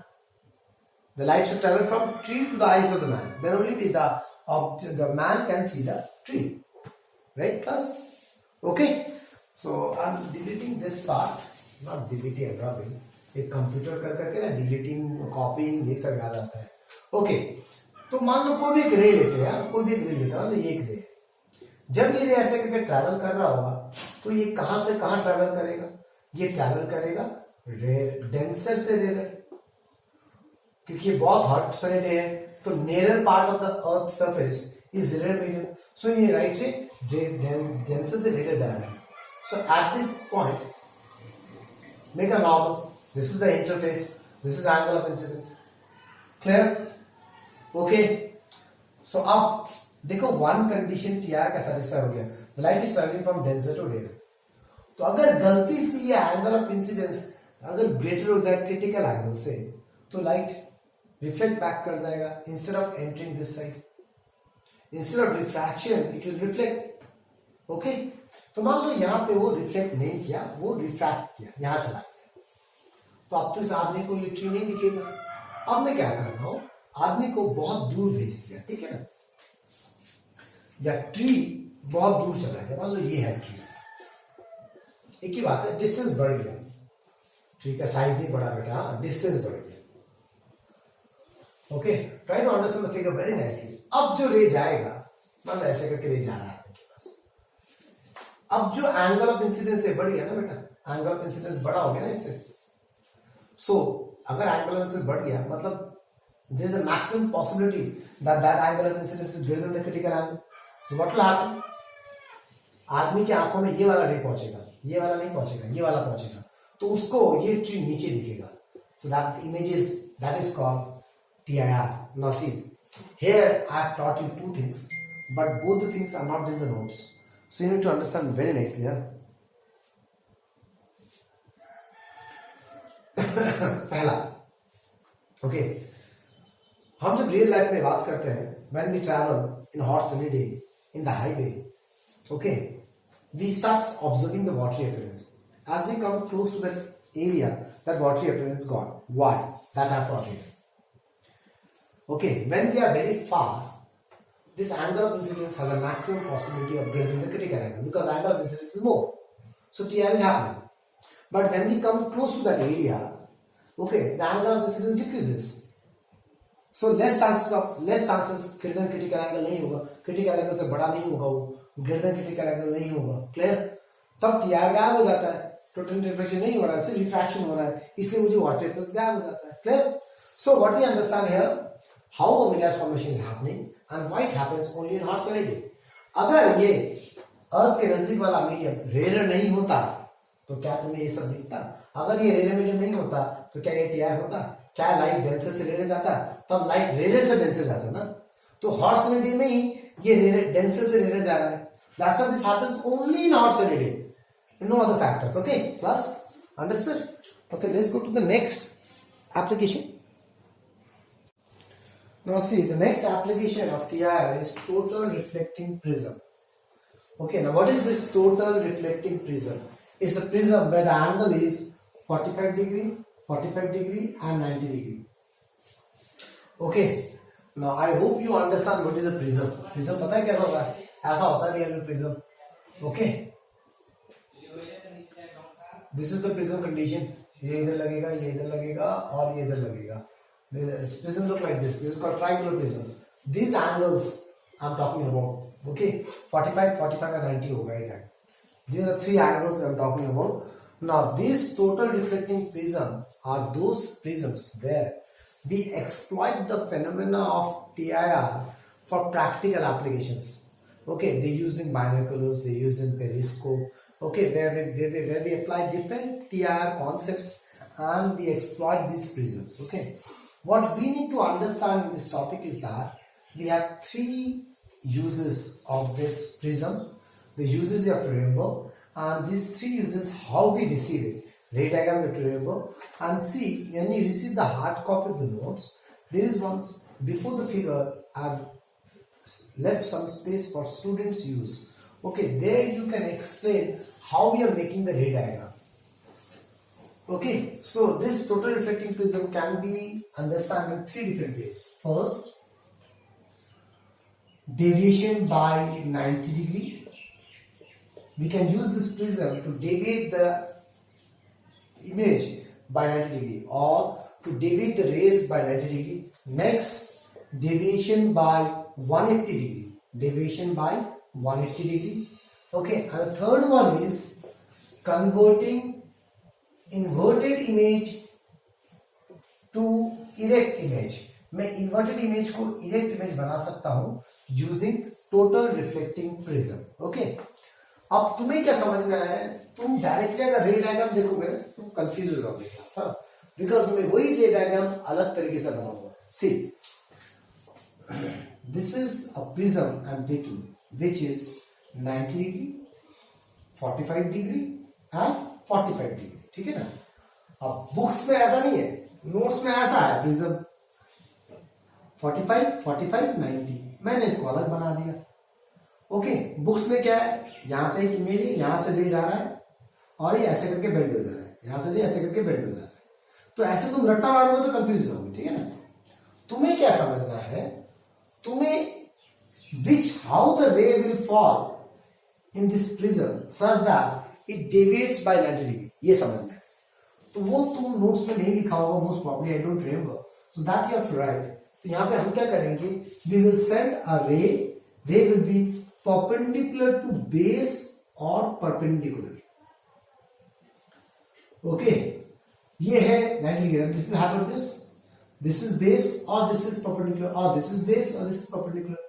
The light should travel from tree to the eyes of the man. Then only the man can see the tree. Right, class? Okay. So I'm deleting this part. Not deleting and dropping. एक कंप्यूटर कर करके ना डिलीटिंग, कॉपिंग ये सब याद आता है. ओके, तो मान लो कोई भी एक रे लेते हैं, कोई भी एक रे लेता है, तो ये एक रे. जब ये रे ऐसे करके ट्रैवल कर रहा होगा तो ये कहां से कहां ट्रैवल करेगा? ये ट्रैवल करेगा डेंसर से रेयर, क्योंकि ये बहुत हॉट सनी डे है, तो nearer part of the earth surface is rare medium. So ये राइट रे डेंसर से रेयर जा रहा है. So at this point make a normal. This is the interface, this is angle of incidence. Clear? Okay. So अब देखो वन कंडीशन टीआर का सेटिस्फाई हो गया. The light is travelling from denser to rare. तो अगर गलती से ये एंगल ऑफ इंसिडेंस अगर ग्रेटर हो जाए क्रिटिकल एंगल से, तो लाइट रिफ्लेक्ट बैक कर जाएगा. Instead of entering this side, instead of refraction it will reflect. Okay, तो मान लो यहां पे वो रिफ्लेक्ट नहीं किया, वो रिफ्रैक्ट किया, यहां चला गया, तो अब तो इस आदमी को ये ट्री नहीं दिखेगा. अब मैं क्या कर रहा हूं, आदमी को बहुत दूर भेज दिया, ठीक है ना, या ट्री बहुत दूर चला गया. मान लो ये है ट्री, एक ही बात है, डिस्टेंस बढ़ गया, ट्री का साइज नहीं बढ़ा बेटा, डिस्टेंस बढ़ गया. Okay, try to understand the figure very nicely. अब जो रे जाएगा, मान लो ऐसे करके रे जा रहा है आपके पास. अब जो एंगल ऑफ इंसिडेंस से बढ़ गया ना बेटा, एंगल ऑफ इंसिडेंस बड़ा हो गया ना इससे. सो अगर एंगल ऑफ इंसिडेंस बढ़ गया, मतलब there is a maximum possibility that that angle of incidence is greater than the critical angle. So what will happen? आदमी की आंखों में ये वाला रे पहुंचेगा, ये वाला नहीं पहुंचेगा, ये वाला पहुंचेगा, तो उसको ये ट्री नीचे दिखेगा. So that image is called TIR. Now see, here I have taught you two things, but both the things are not in the notes, so you need to understand very nicely. पहला, okay, हम जब रियल लाइफ में बात करते हैं, when we travel in hot sunny day in the highway, okay, we start observing the watery appearance. As we come close to that area, that watery appearance gone. Why? That I have taught you. Okay, when we are very far, this angle of incidence has a maximum possibility of greater than the critical angle, because angle of incidence is more. So TR is happening. But when we come close to that area, okay, the angle of incidence decreases. So less chances greater than critical angle नहीं होगा, critical angle से बड़ा नहीं होगा, वो greater than critical angle नहीं होगा. Clear? तब TR गायब हो जाता है, total reflection नहीं हो रहा है, सिर्फ refraction हो रहा है, इसलिए मुझे water appearance गायब हो जाता है. Clear? So what we understand here, how a mirage formation is happening and why it happens only in hot sunny day. अगर ये अर्थ के नजदीक वाला मीडियम रेयर नहीं होता तो क्या तुम्हें ये सब दिखता? अगर ये रेयर मीडियम नहीं होता तो क्या ये टीआर होता? क्या लाइट डेंसर से रेयर जाता? तब लाइट रेयर से डेंसर जाता ना. तो हॉट सनी डे में ही ये रेयर डेंसर से रेयर जा रहा है. That's why this happens only in hot sunny day. No other factors. Okay, class, understood? Okay, let's go to the next application. Now see, the next application of TIR is total reflecting prism. Okay, now what is this total reflecting prism? It's a prism where the angle is 45 degree, 45 degree and 90 degree. Okay, now I hope you understand what is a prism. Prism पता है कैसा होता है? ऐसा होता नहीं है prism. Okay, this is the prism condition. ये इधर लगेगा, ये इधर लगेगा और ये इधर लगेगा. Prism look like this. This is called triangular prism. These angles I am talking about. Okay, 45, 45 and 90 होगा ये. These are three angles I am talking about. Now, these total reflecting prism are those prisms where we exploit the phenomena of TIR for practical applications. Okay, they use in binoculars, they use in periscope. Okay, where we apply different TIR concepts and we exploit these prisms. Okay, what we need to understand in this topic is that we have three uses of this prism. The uses you have to remember, and these three uses how we receive it. Ray diagram you have to remember, and see when you receive the hard copy of the notes, there is once before the figure I've left some space for students use. Okay, there you can explain how we are making the ray diagram. Okay, so this total reflecting prism can be understood in three different ways. First, deviation by 90 degree. We can use this prism to deviate the image by 90 degree or to deviate the rays by 90 degree. Next, deviation by 180 degree. Deviation by 180 degree. Okay, and the third one is converting inverted image to erect image. मैं inverted image को erect image बना सकता हूं using total reflecting prism. Okay. अब तुम्हें क्या समझना है? तुम डायरेक्टली अगर रे डायग्राम देखोगे तुम कंफ्यूज हो जाओगे सर, बिकॉज मैं वही रे डायग्राम अलग तरीके से बनाऊंगा. See, this is a prism I am taking which is 90 degree, 45 degree and 45 degree. ठीक है ना? अब बुक्स में ऐसा नहीं है, नोट्स में ऐसा है प्रिज्म 45, 45, 90. मैंने इसको अलग बना दिया. ओके, बुक्स में क्या है? यहां पे एक इमेज है, यहां से ले जा रहा है और ये ऐसे करके बेंड हो जा रहा है, यहां से ले ऐसे करके बेंड हो जा रहा है. तो ऐसे तुम रट्टा मारोगे तो कंफ्यूज होगे. ठीक है ना? तुम्हें क्या समझना है? तुम्हें which how the ray will fall in this prism such that it deviates by 90 degree, ये समझना है. तो वो तुम नोट्स में नहीं लिखा होगा most probably, I don't remember, so that you have to write. तो यहां पे हम क्या करेंगे? वी विल सेंड अ रे. Ray will be perpendicular to base or perpendicular. Okay, ये है 90 degree. This is hypotenuse, this is base और दिस इज perpendicular, और दिस इज base और दिस इज perpendicular.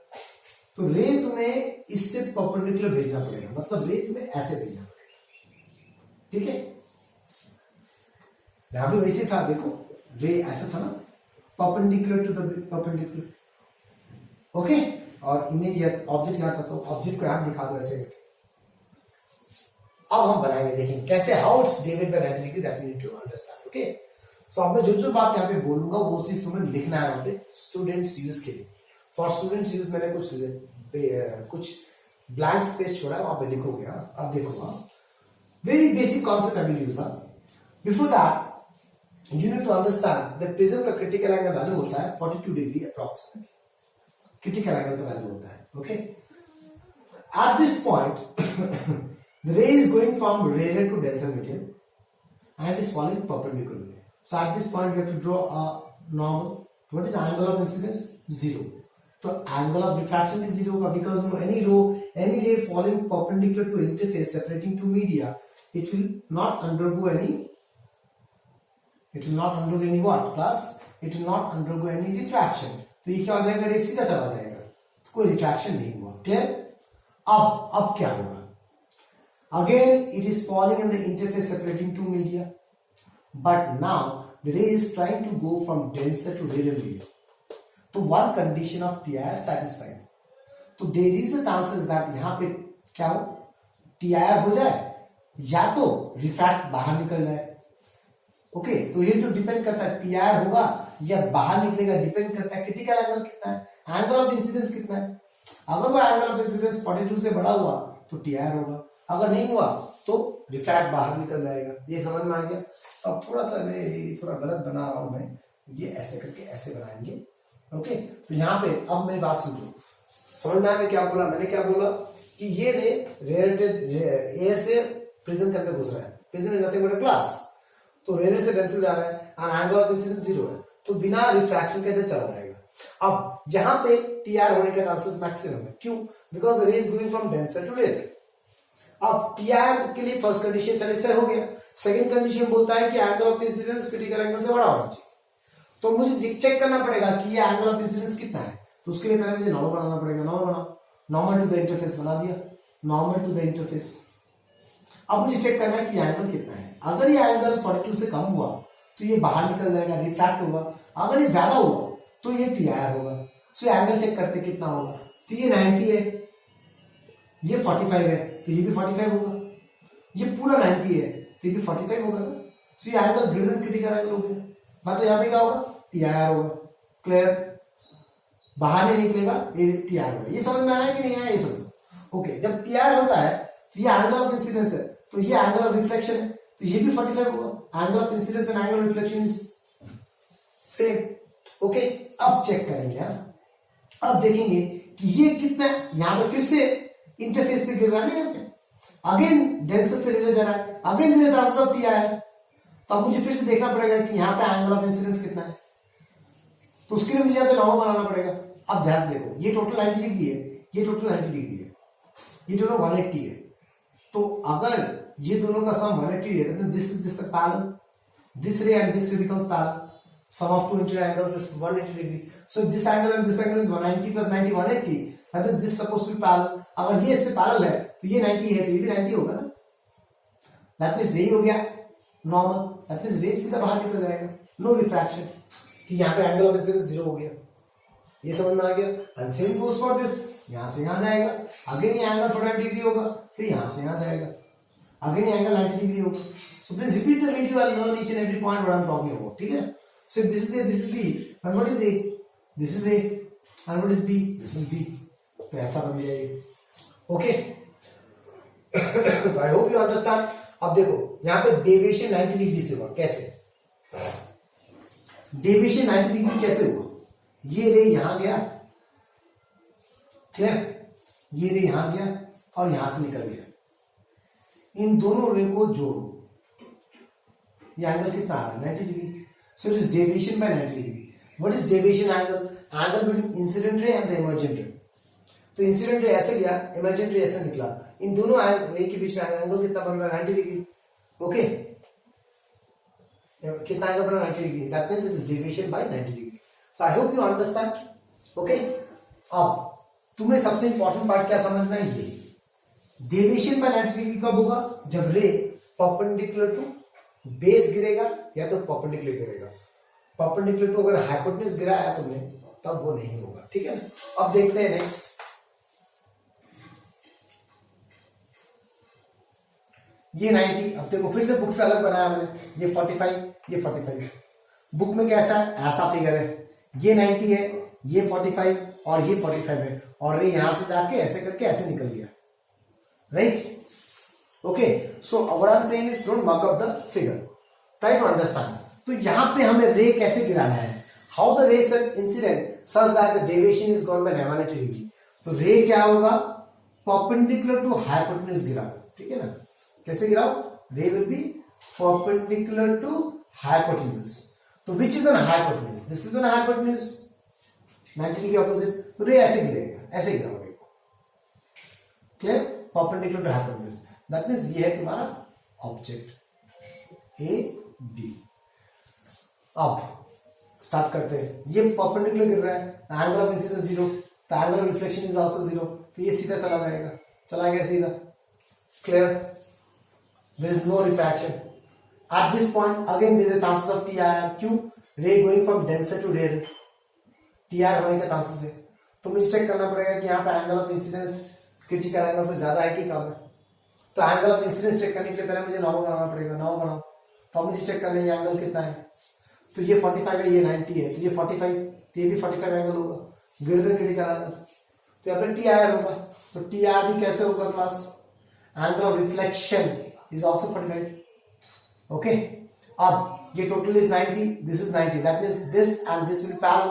तो रे तुम्हें इससे perpendicular भेजना पड़ेगा, मतलब रे तुम्हें ऐसे भेजना पड़ेगा. ठीक है? यहां भी वैसे था, देखो रे ऐसे था ना, perpendicular to the perpendicular. Okay, और इमेज ऑब्जेक्ट यहां था तो ऑब्जेक्ट को यहां दिखा दो ऐसे. अब हम बनाएंगे, देखेंगे कैसे, how it's deviate by 90 degree, that we need to understand. Okay, so अब मैं जो बात यहां पे बोलूंगा वो चीज तुम्हें लिखना है वहां पे स्टूडेंट्स यूज के लिए. फॉर स्टूडेंट्स यूज मैंने कुछ ब्लैंक स्पेस छोड़ा है, वहां पे लिखोगे. अब देखो, very basic concept I will use. Before that you need to understand the prism का क्रिटिकल एंगल वैल्यू होता है 42 डिग्री अप्रॉक्सिमेटली. क्रिटिकल एंगल का वैल्यू होता है. Okay, at this point the ray is going from rarer to denser medium and it is falling perpendicularly. So at this point we have to draw a normal. What is the angle of incidence? 0. So angle of diffraction is 0 because any ray falling perpendicular to interface separating two media, it will not undergo any what? Plus it will not undergo any diffraction. तो ये क्या हो जाएगा? रे सीधा चला जाएगा, कोई रिफ्रैक्शन नहीं हुआ. क्लियर? अब क्या होगा? Again, it is falling in the interface separating two media, but now the ray is trying to go from denser to rarer medium. So one condition of TIR satisfied. So there is a chances that यहाँ पे क्या हो? TIR हो जाए या तो रिफ्रैक्ट बाहर निकल जाए. ओके, तो ये तो डिपेंड करता है TIR होगा या बाहर निकलेगा, डिपेंड करता है क्रिटिकल एंगल कितना है, एंगल ऑफ इंसिडेंस कितना है. अगर वो एंगल ऑफ इंसिडेंस 42 से बड़ा हुआ तो TIR होगा, अगर नहीं हुआ तो रिफ्रैक्ट बाहर निकल जाएगा. ये समझ में आ गया? अब थोड़ा सा मैं थोड़ा गलत बना रहा हूं मैं, ये ऐसे करके ऐसे बनाएंगे. ओके, तो यहाँ पे अब मेरी बात सुन लो, समझ में आया मैं क्या बोला? मैंने क्या बोला कि ये रे रेडिएटेड एयर से प्रिज्म के अंदर घुस रहा है, prism is nothing but a glass, तो रेडिएट से डेंस जा रहा है और एंगल ऑफ इंसिडेंस 0 है, तो बिना रिफ्रैक्शन के अंदर चला जाएगा। अब यहाँ पे टीआर होने का चांसेस मैक्सिमम है, क्यों? Because ray is going from denser to radiate. अब टीआर के लिए फर्स्ट कंडीशन सेटिस्फाई हो गया, सेकंड कंडीशन बोलता है कि angle of incidence critical angle से बड़ा होना चाहिए, तो मुझे चेक करना पड़ेगा कि ये एंगल ऑफ इंसिडेंस कितना है, तो उसके लिए पहले मुझे नॉर्मल बनाना पड़ेगा। नॉर्मल बनाओ, नॉर्मल टू द इंटरफेस बना दिया, नॉर्मल टू द इंटरफेस। अब मुझे चेक करना है कि एंगल कितना है। अगर ये एंगल 42 से कम हुआ तो ये बाहर निकल जाएगा, रिफ्रैक्ट होगा। अगर ये ज्यादा हुआ तो ये टीआर होगा। सो एंगल चेक करते कितना होगा, तो ये 90 है, ये 45 है, तो ये भी 45 होगा, ये पूरा 90 है तो ये भी 45 होगा ना। सो ये angle greater than critical angle हो गया, मतलब यहाँ पे क्या होगा, टीआर होगा। क्लियर? बाहर नहीं निकलेगा, ये टीआर होगा। ये समझ में आया कि नहीं आया? ये समझ। ओके, जब टीआर होता है तो ये एंगल ऑफ इंसिडेंस है, तो ये एंगल ऑफ रिफ्लेक्शन है, तो ये भी 45 होगा। Angle of incidence and angle of reflection is same. Okay, अब चेक करेंगे, अब देखेंगे कि ये कितना, यहां पे फिर से इंटरफेस पे गिर रहा है ना, अगेन डेंसर से रिलेटेड जा रहा है, अगेन ये चांसेस ऑफ टीआर है, तो अब मुझे फिर से देखना पड़ेगा कि यहाँ पे एंगल ऑफ इंसिडेंस कितना है, तो उसके लिए मुझे यहाँ पे नॉर्मल बनाना पड़ेगा। अब ध्यान से देखो, ये टोटल 90 डिग्री है, ये टोटल 90 डिग्री है, ये दोनों 180 है, तो अगर ये दोनों का सम 180 है, तो दिस पैरेलल, दिस रे एंड दिस रे becomes parallel, sum of two interior angles is 180 degree. So this angle and this angle is 190 plus 90 180. That is this supposed to be parallel. अगर ये इससे पैरेलल है तो ये 90 है तो ये भी 90 होगा ना। That means यही हो गया नॉर्मल, that means रे सीधा बाहर निकल जाएगा, नो रिफ्रैक्शन, कि यहाँ पे एंगल ऑफ इंसिडेंस 0 हो गया। ये समझ में आ गया। And same goes for this, यहाँ से यहाँ जाएगा, अगेन ये एंगल 45 डिग्री होगा, फिर यहाँ से यहाँ जाएगा, अगेन ये एंगल 90 डिग्री होगा। So please repeat the video and learn each and every point what I'm talking about. ठीक है? So if this is A, this is B, and what is A? This is A, and what is B? This is B. तो ऐसा बन गया ये। Okay? I hope you understand. अब देखो यहाँ पे डेविएशन 90 डिग्री से हुआ, कैसे? डेविएशन 90 डिग्री कैसे हुआ? ये रे यहाँ गया, ठीक है? ये रे यहाँ गया और यहां से निकल गया। इन दोनों रे को जोड़ो, ये एंगल कितना आ रहा है? 90 degree. So it is deviation by 90 degree. What is deviation angle? Angle between incident ray and the emergent ray. तो इंसिडेंट रे ऐसे गया, इमर्जेंट रे ऐसे निकला, इन दोनों रे के बीच में एंगल कितना बन रहा है? 90 डिग्री। ओके, कितना एंगल बन रहा है? 90 degree. That means it is deviation by 90 degree. So I hope you understand. Okay, अब तुम्हें सबसे इंपॉर्टेंट पार्ट क्या समझना है, ये डेविएशन बाय 90 डिग्री कब होगा? जब रे परपेंडिकुलर टू बेस गिरेगा या तो परपेंडिकुलर गिरेगा। परपेंडिकुलर टू अगर हाइपोटेन्यूज गिराया तुमने तब वो नहीं होगा। ठीक है, अब देखते हैं नेक्स्ट। ये 90, अब देखो फिर से बुक से अलग बनाया हमने, ये 45, ये 45। बुक में कैसा है? ऐसा फिगर है, ये 90 है, ये 45 और ये 45 है, और ये यहां से जाके ऐसे करके ऐसे निकल गया। Right? Okay, so what I'm saying is don't mug up the figure. Try to understand. तो यहाँ पे हमें रे कैसे गिराना है? How the rays are incident such that the deviation is gone by 180 degree. तो रे क्या होगा? Perpendicular to hypotenuse गिराओ, ठीक है ना? कैसे गिराओ? रे will be perpendicular to hypotenuse. तो which is on hypotenuse? This is on hypotenuse. 90 degree opposite. तो रे ऐसे गिरेगा, ऐसे गिराओ रे को। Clear? Perpendicular to hypotenuse. That means ये है तुम्हारा ऑब्जेक्ट ए बी। अब स्टार्ट करते हैं। ये परपेंडिकुलर गिर रहा है, एंगल ऑफ इंसिडेंस 0, तो angle of reflection is also 0, तो ये सीधा चला जाएगा, चला गया सीधा। Clear? There is no refraction at this point. Again there is a chances of TR. क्यों? Ray going from denser to rare, TR होने का चांसेस है। तो मुझे चेक करना पड़ेगा कि यहाँ पे angle of incidence critical angle से ज्यादा है कि कम है। तो एंगल ऑफ इंसिडेंस चेक करने के लिए पहले मुझे नॉर्मल बनाना पड़ेगा। नॉर्मल बनाओ तो अब मुझे चेक करना है एंगल कितना है। तो ये 45 है, ये 90 है, तो ये 45, तो ये भी 45 एंगल होगा, ग्रेटर देन क्रिटिकल एंगल। तो यहाँ पे टी आर होगा, तो टी आर भी कैसे होगा class? Angle of reflection is also 45। Okay, अब ये total is 90, this is 90, that means this and this will parallel.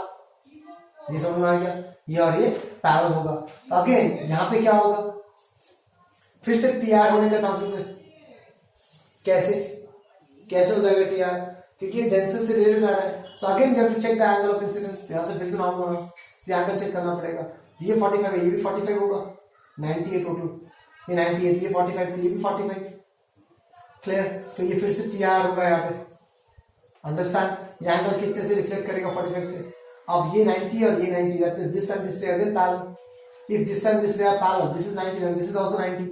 ये समझ में आ गया, ये और ये पैरेलल होगा। तो अगेन यहां पे क्या होगा, फिर से टीआर होने का चांसेस है। कैसे कैसे हो जाएगा टीआर, क्योंकि ये डेंसेस से रिलेटेड आ रहा है। So again we have to check the angle of incidence, यहां से फिर से नॉर्मल होगा, ये एंगल चेक करना पड़ेगा। ये 45 है, ये भी 45 होगा, 90 है टोटल, ये 90 है, ये 45 है, ये भी 45। क्लियर, तो ये फिर से टीआर होगा यहाँ पे। अंडरस्टैंड, ये एंगल कितने से रिफ्लेक्ट करेगा, 45 से। अब ये 90 और ये 90, that means this and this ray again parallel. If this and this ray are parallel, this is 90 and this is also 90,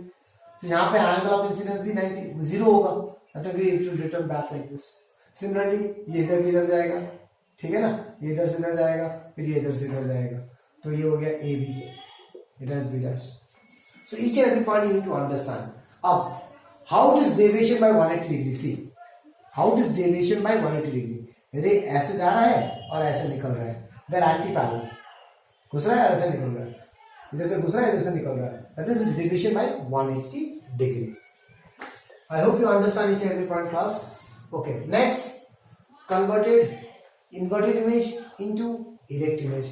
तो यहाँ पे एंगल ऑफ इंसिडेंस भी 90 जीरो होगा, that means it will return back like this. Similarly ये इधर इधर जाएगा, ठीक है ना, ये इधर से इधर जाएगा, फिर ये इधर से इधर जाएगा, तो ये हो गया A B, it has B dash. So each and every point you need to understand. अब how it is deviation by 180 degree, see how it is deviation by 180 degree. Ray ऐसे जा रहा है और ऐसे निकल रहा है, देयर एंटी पैरेलल, घुस रहा है ऐसे निकल रहा है, इधर से घुस रहा है इधर से निकल रहा है, that is deviation by 180 degree. I hope you understand each and every point, class. Okay, next, converted inverted image into erect image.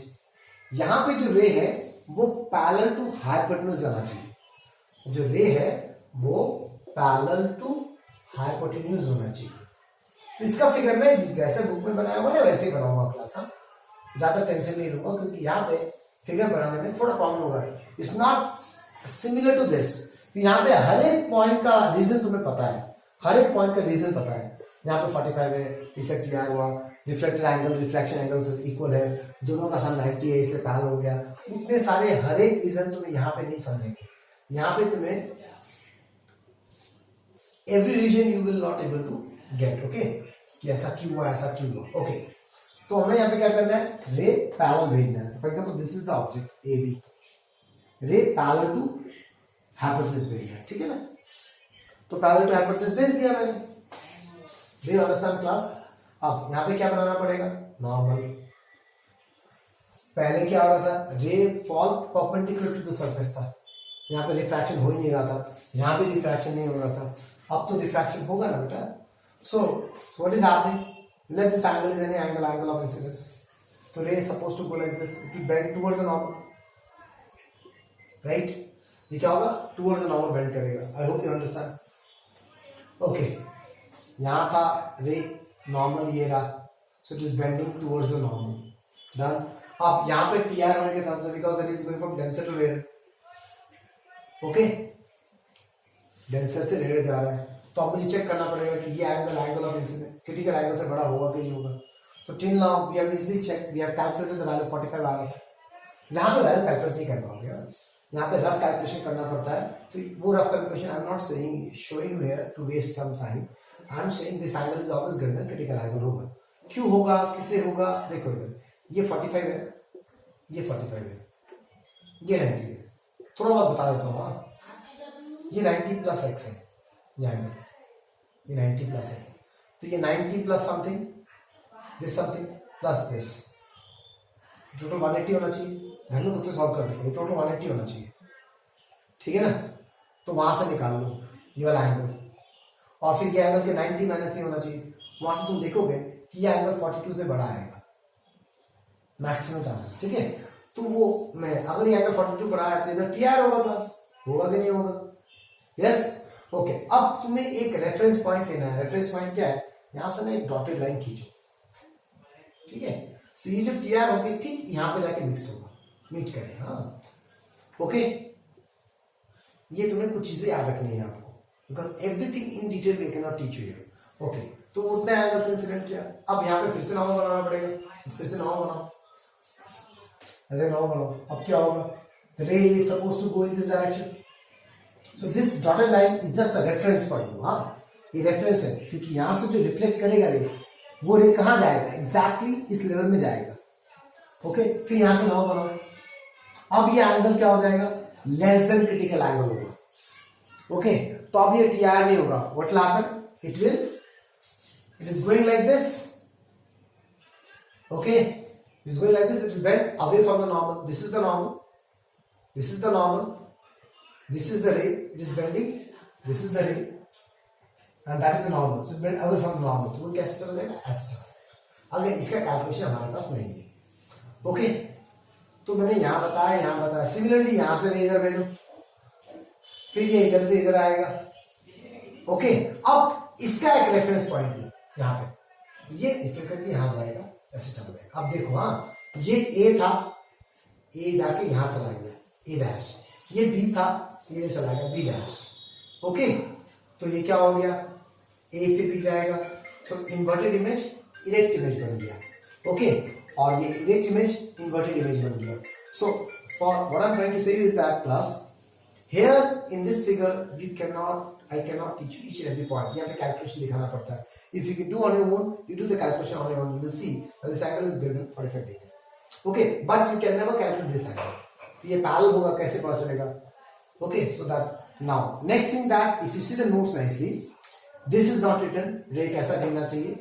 यहां पे जो रे है वो पैरेलल टू हाइपोटेन्यूज जाना चाहिए, जो रे है वो पैरेलल टू हाइपोटेन्यूज होना चाहिए। तो इसका फिगर में जैसे बुक में बनाया हुआ है वैसे ही बनाऊंगा क्लास, हम ज्यादा टेंशन नहीं लूंगा, क्योंकि यहाँ पे फिगर बनाने में थोड़ा प्रॉब्लम होगा। It's not similar to this, यहाँ पे हर एक पॉइंट का रीजन तुम्हें पता है, हर एक पॉइंट का रीजन पता है। यहाँ पे 45 है इसलिए टीआर हुआ, रिफ्लेक्टेड एंगल रिफ्लेक्शन एंगल से इक्वल है, दोनों का सम 90 है इसलिए पैरेलल हो गया। इतने सारे हर एक रीजन तुम्हें यहाँ पे नहीं समझेंगे, यहाँ पे तुम्हें every reason you will not able to get. Okay, कि ऐसा क्यों हुआ, ऐसा क्यों हुआ। ओके, तो हमें यहाँ पे क्या करना है, रे पैरेलल भेजना है। For example this is the object A B, ray parallel to hypotenuse भेजना है, ठीक है ना। तो पैरेलल टू हाइपोटेन्यूज भेज दिया मैंने, दे अंडरस्टैंड क्लास। अब यहाँ पे क्या बनाना पड़ेगा, नॉर्मल। पहले क्या हो रहा था, ray fall perpendicular to the surface था, यहाँ पे रिफ्रैक्शन हो ही नहीं रहा था, यहाँ पे रिफ्रैक्शन नहीं हो रहा था, अब तो रिफ्रैक्शन होगा ना बेटा। So what is happening, let this angle is any angle of incidence, so ray is supposed to go like this, it will bend towards the normal, right? ये क्या होगा, towards the normal bend करेगा। I hope you understand. Okay, यहाँ था ray normal ये रहा, so it is bending towards the normal, done। अब यहाँ पे TR होने के chances because it is going from denser to rarer, okay, denser से rarer जा रहा है, तो अब मुझे चेक करना पड़ेगा कि ये angle of incidence critical angle से बड़ा होगा कि नहीं होगा। तो till now we have easily check, we have calculated the value 45 आ रहा है। यहाँ पे वैल्यू कैलकुलेट नहीं कर पाओगे, यहाँ पे रफ कैलकुलेशन करना पड़ता है। तो वो rough calculation I am not saying showing here to waste some time, I am saying this angle is always greater than critical angle होगा। क्यों होगा, किस लिए होगा, देखो इधर ये 45 है, ये 45 है, ये 90 है, थोड़ा बहुत बता देता हूँ। ये 90 प्लस एक्स है, ये 90 प्लस है, तो ये 90 plus something plus this, total 180 होना चाहिए। घर में खुद से सॉल्व कर सकते हो, टोटल 180 होना चाहिए, ठीक है ना। तो वहां से निकाल लो ये वाला एंगल, और फिर ये एंगल के 90 माइनस ये होना चाहिए। वहां से तुम देखोगे कि ये एंगल 42 से बड़ा आएगा, मैक्सिमम चांसेस, ठीक है। तो वो मैं अगर ये एंगल 42 बड़ा है तो इधर टीआर होगा, प्लस होगा कि नहीं होगा, यस। ओके, अब तुम्हें एक रेफरेंस पॉइंट लेना है। रेफरेंस पॉइंट क्या है, यहां से ना एक डॉटेड लाइन खींचो, ठीक है। तो ये जो टीआर होगी ठीक यहां पे जाके मिक्स होगा, मीट करें, हाँ। ओके, ये तुम्हें कुछ चीजें याद रखनी है आपको, because everything in detail we can not teach you here. Okay, तो उतने एंगल से इंसिडेंट किया। अब यहाँ पे फिर से नॉर्मल बनाना पड़ेगा, फिर से नॉर्मल बनाओ, ऐसे नॉर्मल बनाओ। अब क्या होगा, the ray is supposed to go in this direction, so this dotted line is just a reference for you, हाँ, ये रेफरेंस है, क्योंकि यहां से जो रिफ्लेक्ट करेगा रे, वो रे कहां जाएगा, एग्जैक्टली इस लेवल में जाएगा। ओके, फिर यहां से नाउ बनाओ। अब ये एंगल क्या हो जाएगा, लेस देन क्रिटिकल एंगल होगा। ओके, तो अब ये टीआर नहीं होगा, what will happen, it is going like this. Okay, it is going like this, it will bend away from the normal, this is the normal, this is the normal, this is the ray, it is bending, this is the ray, and that is the normal, so bend away from the normal। तो वो कैसे चल जाएगा, ऐसे चल जाएगा। अगर इसका कैलकुलेशन हमारे पास नहीं है, ओके। तो मैंने यहाँ बताया, सिमिलरली यहां से मैं इधर भेजू, फिर ये इधर से इधर आएगा। ओके, अब इसका एक रेफरेंस पॉइंट है यहाँ पे, ये रिफ्लेक्ट करके यहां जाएगा, ऐसे चला जाएगा। अब देखो, हाँ ये ए था, ए जाके यहां चला गया, ए डैश, ये बी था, ये चला गया बी डैश। ओके, तो ये क्या हो गया, ए से बी जाएगा, तो इन्वर्टेड इमेज इरेक्ट इमेज बन गया। ओके, और ये इरेक्ट इमेज इन्वर्टेड इमेज बन गया। So for what I am trying to say is that class, here in this figure I cannot teach you each and every point. यहाँ पे calculation दिखाना पड़ता है. If you can do on your own, you do the calculation on your own, you will see that this angle is greater than 45 degree. Okay, but you can never calculate this angle. तो ये parallel होगा, कैसे पता चलेगा? Okay, so that now next thing that if you see the notes nicely, this is not written. रे कैसा गिनना चाहिए?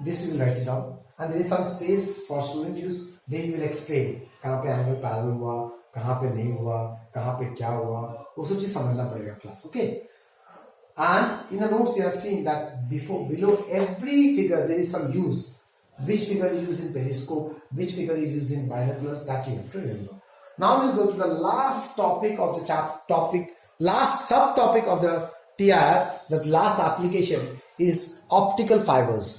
This you will write it down, and there is some space for student use. They will explain कहाँ पे angle parallel हुआ, कहाँ पे नहीं हुआ, कहाँ पे क्या हुआ, वो सब चीज समझना पड़ेगा class. Okay, and in the notes you have seen that below every figure there is some use, which figure is used in periscope, which figure is used in binoculars, that you have to remember. Now we'll go to the last topic of the last subtopic of the TIR. The last application is optical fibers.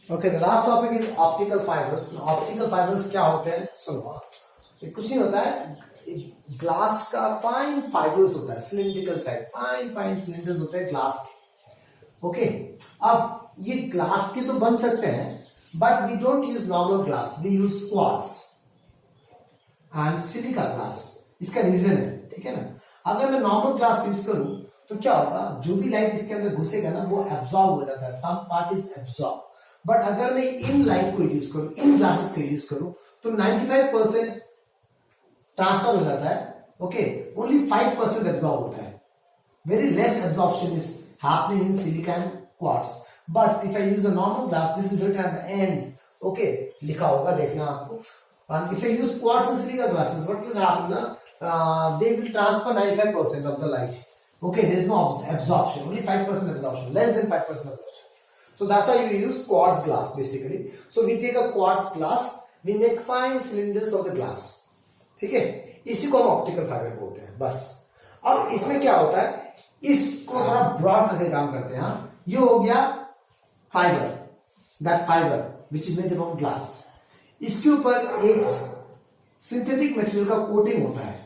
Okay, the last topic is optical fibers. Now, optical fibers क्या होते हैं? सुनो, कुछ नहीं होता है, ग्लास का फाइन फाइबर्स होता है, सिलिंड्रिकल टाइप, फाइन सिलिंडर्स होते हैं ग्लास के। ओके, अब ये ग्लास के तो बन सकते हैं, but we don't use normal glass, we use quartz and silica glass. इसका रीजन है, ठीक है ना, अगर मैं नॉर्मल ग्लास यूज करूं तो क्या होगा, जो भी लाइट इसके अंदर घुसेगा ना वो एब्जॉर्ब हो जाता है, some part is absorb. But अगर मैं इन लाइट को यूज करूं, इन ग्लासेस को यूज करूं, तो 95% ट्रांसफर हो जाता है। ओके, ओनली 5% एब्जॉर्ब होता है, very less absorption is happening in silica and quartz. But if I use a normal glass, this is written at the end, okay, लिखा होगा, देखना आपको। And if I use quartz and silica glasses, what will happen ना, they will transfer 95% of the light. Okay, there is no absorption, only 5% absorption, less than 5% absorption. So that's why we use quartz glass basically. So we take a quartz glass, we make fine cylinders of the glass. ठीक है, इसी को हम ऑप्टिकल फाइबर बोलते हैं। बस अब इसमें क्या होता है, इसको थोड़ा ब्रॉड करके काम करते हैं। ये हो गया fibre, that fibre which is made of glass. इसके ऊपर एक सिंथेटिक मटेरियल का कोटिंग होता है,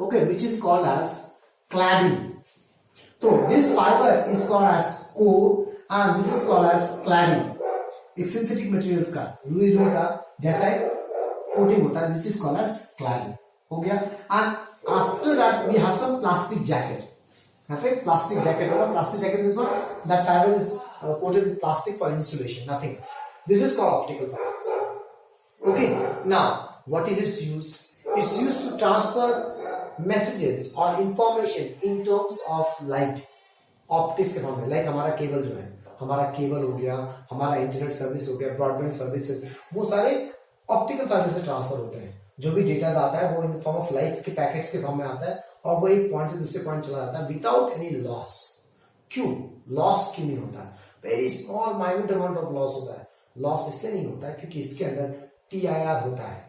okay, which is called as cladding. तो this fibre is called as core and this is called as cladding. इस सिंथेटिक मटेरियल्स का रुई का जैसा कोटिंग होता है, which is called as cladding. हो गया, and after that we have some plastic jacket. यहाँ पे प्लास्टिक जैकेट होगा, plastic jacket is what, that fibre is coated with plastic for insulation, nothing else. This is called optical fibres. Okay, now what is its use? It's used to transfer messages or information in terms of light, optics के फॉर्म में। लाइक हमारा केबल जो है, हमारा केबल हो गया, हमारा इंटरनेट सर्विस हो गया, ब्रॉडबैंड सर्विसेज, वो सारे ऑप्टिकल फाइबर से ट्रांसफर होते हैं। जो भी डेटा आता है वो इन फॉर्म ऑफ लाइट्स के पैकेट्स के फॉर्म में आता है, और वो एक पॉइंट से दूसरे पॉइंट चला जाता है विदाउट एनी लॉस। क्यों लॉस क्यों नहीं होता? Very small minute amount of loss होता है। लॉस इसलिए नहीं होता है क्योंकि इसके अंदर TIR होता है,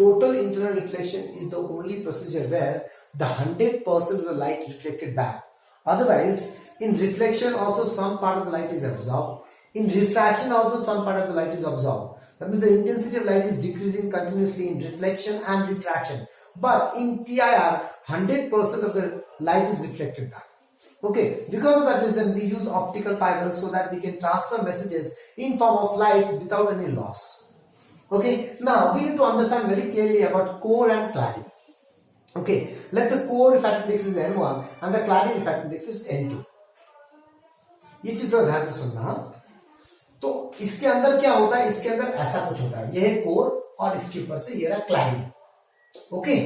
total internal reflection is the only procedure where the 100% of the light reflected back. Otherwise, in reflection also some part of the light is absorbed. In refraction also some part of the light is absorbed. That means the intensity of light is decreasing continuously in reflection and refraction. But in TIR, 100% of the light is reflected back. Okay, because of that reason we use optical fibers so that we can transfer messages in form of lights without any loss. Okay, now we need to understand very clearly about core and cladding. Okay, let the core refractive index is N1 and the cladding refractive index is N2. ये चीज तो ध्यान से सुनना। तो इसके अंदर क्या होता है, इसके अंदर ऐसा कुछ होता है, ये है कोर और इसके ऊपर से ये रहा क्लैडिंग। ओके,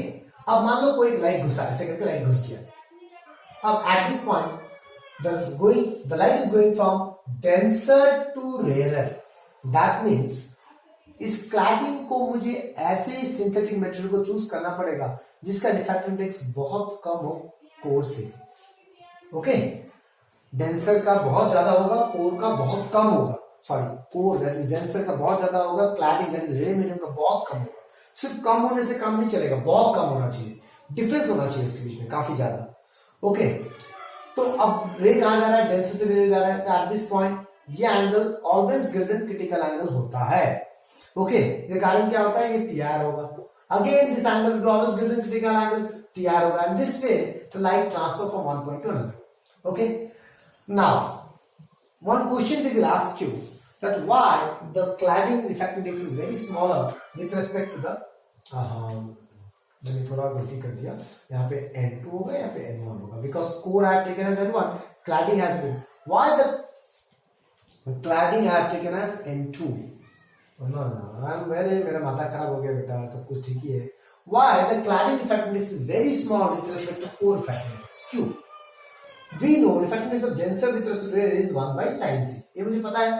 अब मान लो कोई लाइट घुसा, ऐसे करके लाइट घुस गया। अब eight this point the light is going from denser to rarer. That means इस क्लैडिंग को मुझे ऐसे सिंथेटिक मटेरियल को चूज करना पड़ेगा जिसका रिफ्रैक्टिव इंडेक्स बहुत कम हो कोर से। ओके, डेंसर का बहुत ज्यादा होगा, कोर का बहुत कम होगा। Sorry, core that is denser का बहुत ज्यादा होगा, cladding that is rare medium का बहुत कम होगा। सिर्फ कम होने से काम नहीं चलेगा, बहुत कम होना चाहिए, डिफरेंस होना चाहिए इसके बीच में काफी ज्यादा। ओके, तो अब रे कहां जा रहा है, डेंसर से रे जा रहा है, एट दिस पॉइंट ये angle always greater than critical angle होता है। ओके, ये कारण क्या होता है, ये टीआर होगा। Again this angle will be always greater than critical angle, TR होगा, and this way the light transfer from one point to another. Okay, now one question they will ask you that why the cladding refractive index is very smaller with respect to the मैंने थोड़ा गलती कर दिया, यहाँ पे N2 होगा, यहाँ पे N1 होगा, because core I have taken as N1, cladding has been, why the cladding I have taken as N2? No, मेरा माथा खराब हो गया बेटा, सब कुछ ठीक ही है। Why the cladding refractive index is very small with respect to core refractive index? क्यों? We know refractive index of denser with respect to ray is 1 by sin c, ये मुझे पता है,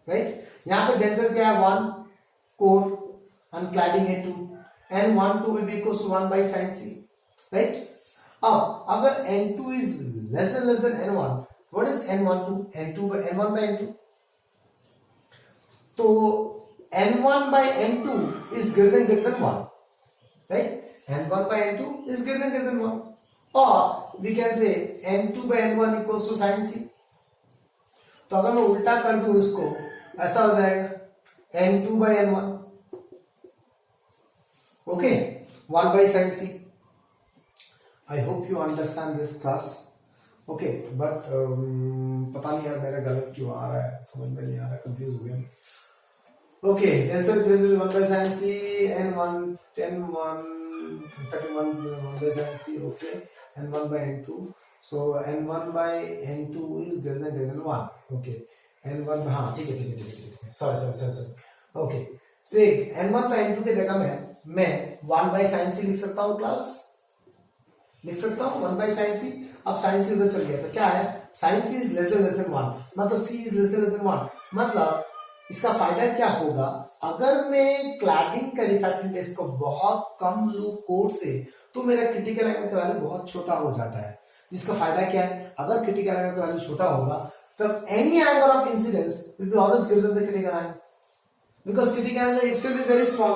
राइट? यहाँ पे डेंसर क्या है 1, कोर and cladding है 2, n12 will be equals to 1 by sin c, right? अब अगर n2 is less than n1, what is n12? n2 by n1 by n2, तो n1 by n2 is greater than 1, right? n1 by n2 is greater than 1, or we can say n2 by n1 equals to sin c। तो अगर मैं उल्टा कर दूं इसको, ऐसा हो जाएगा n2 by n1, okay, 1 by sin c। I hope you understand this class, okay, but पता नहीं यार मेरा गलत क्यों आ रहा है, समझ में नहीं आ रहा, कंफ्यूज हो गया। Okay, tensor equation 1 by sin c, n1 by sin c, okay, n1 by n2, so n1 by n2 is greater than 1, okay, n1 हाँ ठीक है, sorry, okay, से n1 by n2 के जगह में मैं 1 by sin c लिख सकता हूँ, क्लास लिख सकता हूँ 1 by sin c। अब sin c उधर चल गया तो क्या है, sin c is less than 1, मतलब c is less than 1, मतलब इसका फायदा क्या होगा, अगर मैं क्लैडिंग का रिफ्रैक्टिव इंडेक्स को बहुत कम लूं कोर से, तो मेरा क्रिटिकल एंगल का वैल्यू बहुत छोटा हो जाता है, जिसका फायदा क्या है, अगर क्रिटिकल एंगल का वैल्यू छोटा होगा तब any angle of incidence will be always greater than the critical angle, because critical angle itself is very small.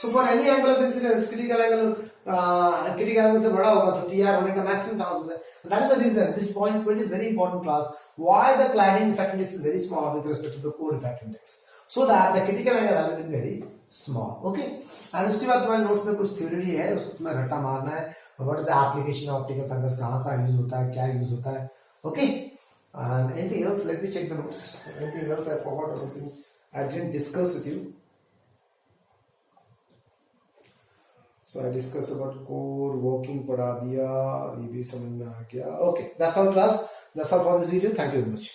So for any angle of incidence critical angle से बड़ा होगा तो टीआर होने का मैक्सिमम चांसेस है। That is the reason this point is very important class, why the cladding refractive index is very small with respect to the core refractive index, so that the critical angle value will be very small, okay। and उसके बाद तुम्हारे नोट्स में कुछ थ्योरी है, उसको तुम्हें रट्टा मारना है, what is the application of optical fibers, कहाँ का यूज होता है, क्या यूज होता है, okay। and anything else, let me check the notes, anything else I forgot or something I didn't discuss with you। So I discussed about core working पढ़ा दिया, ये भी समझ में आ गया, okay, that's all class, that's all for this video, thank you very much।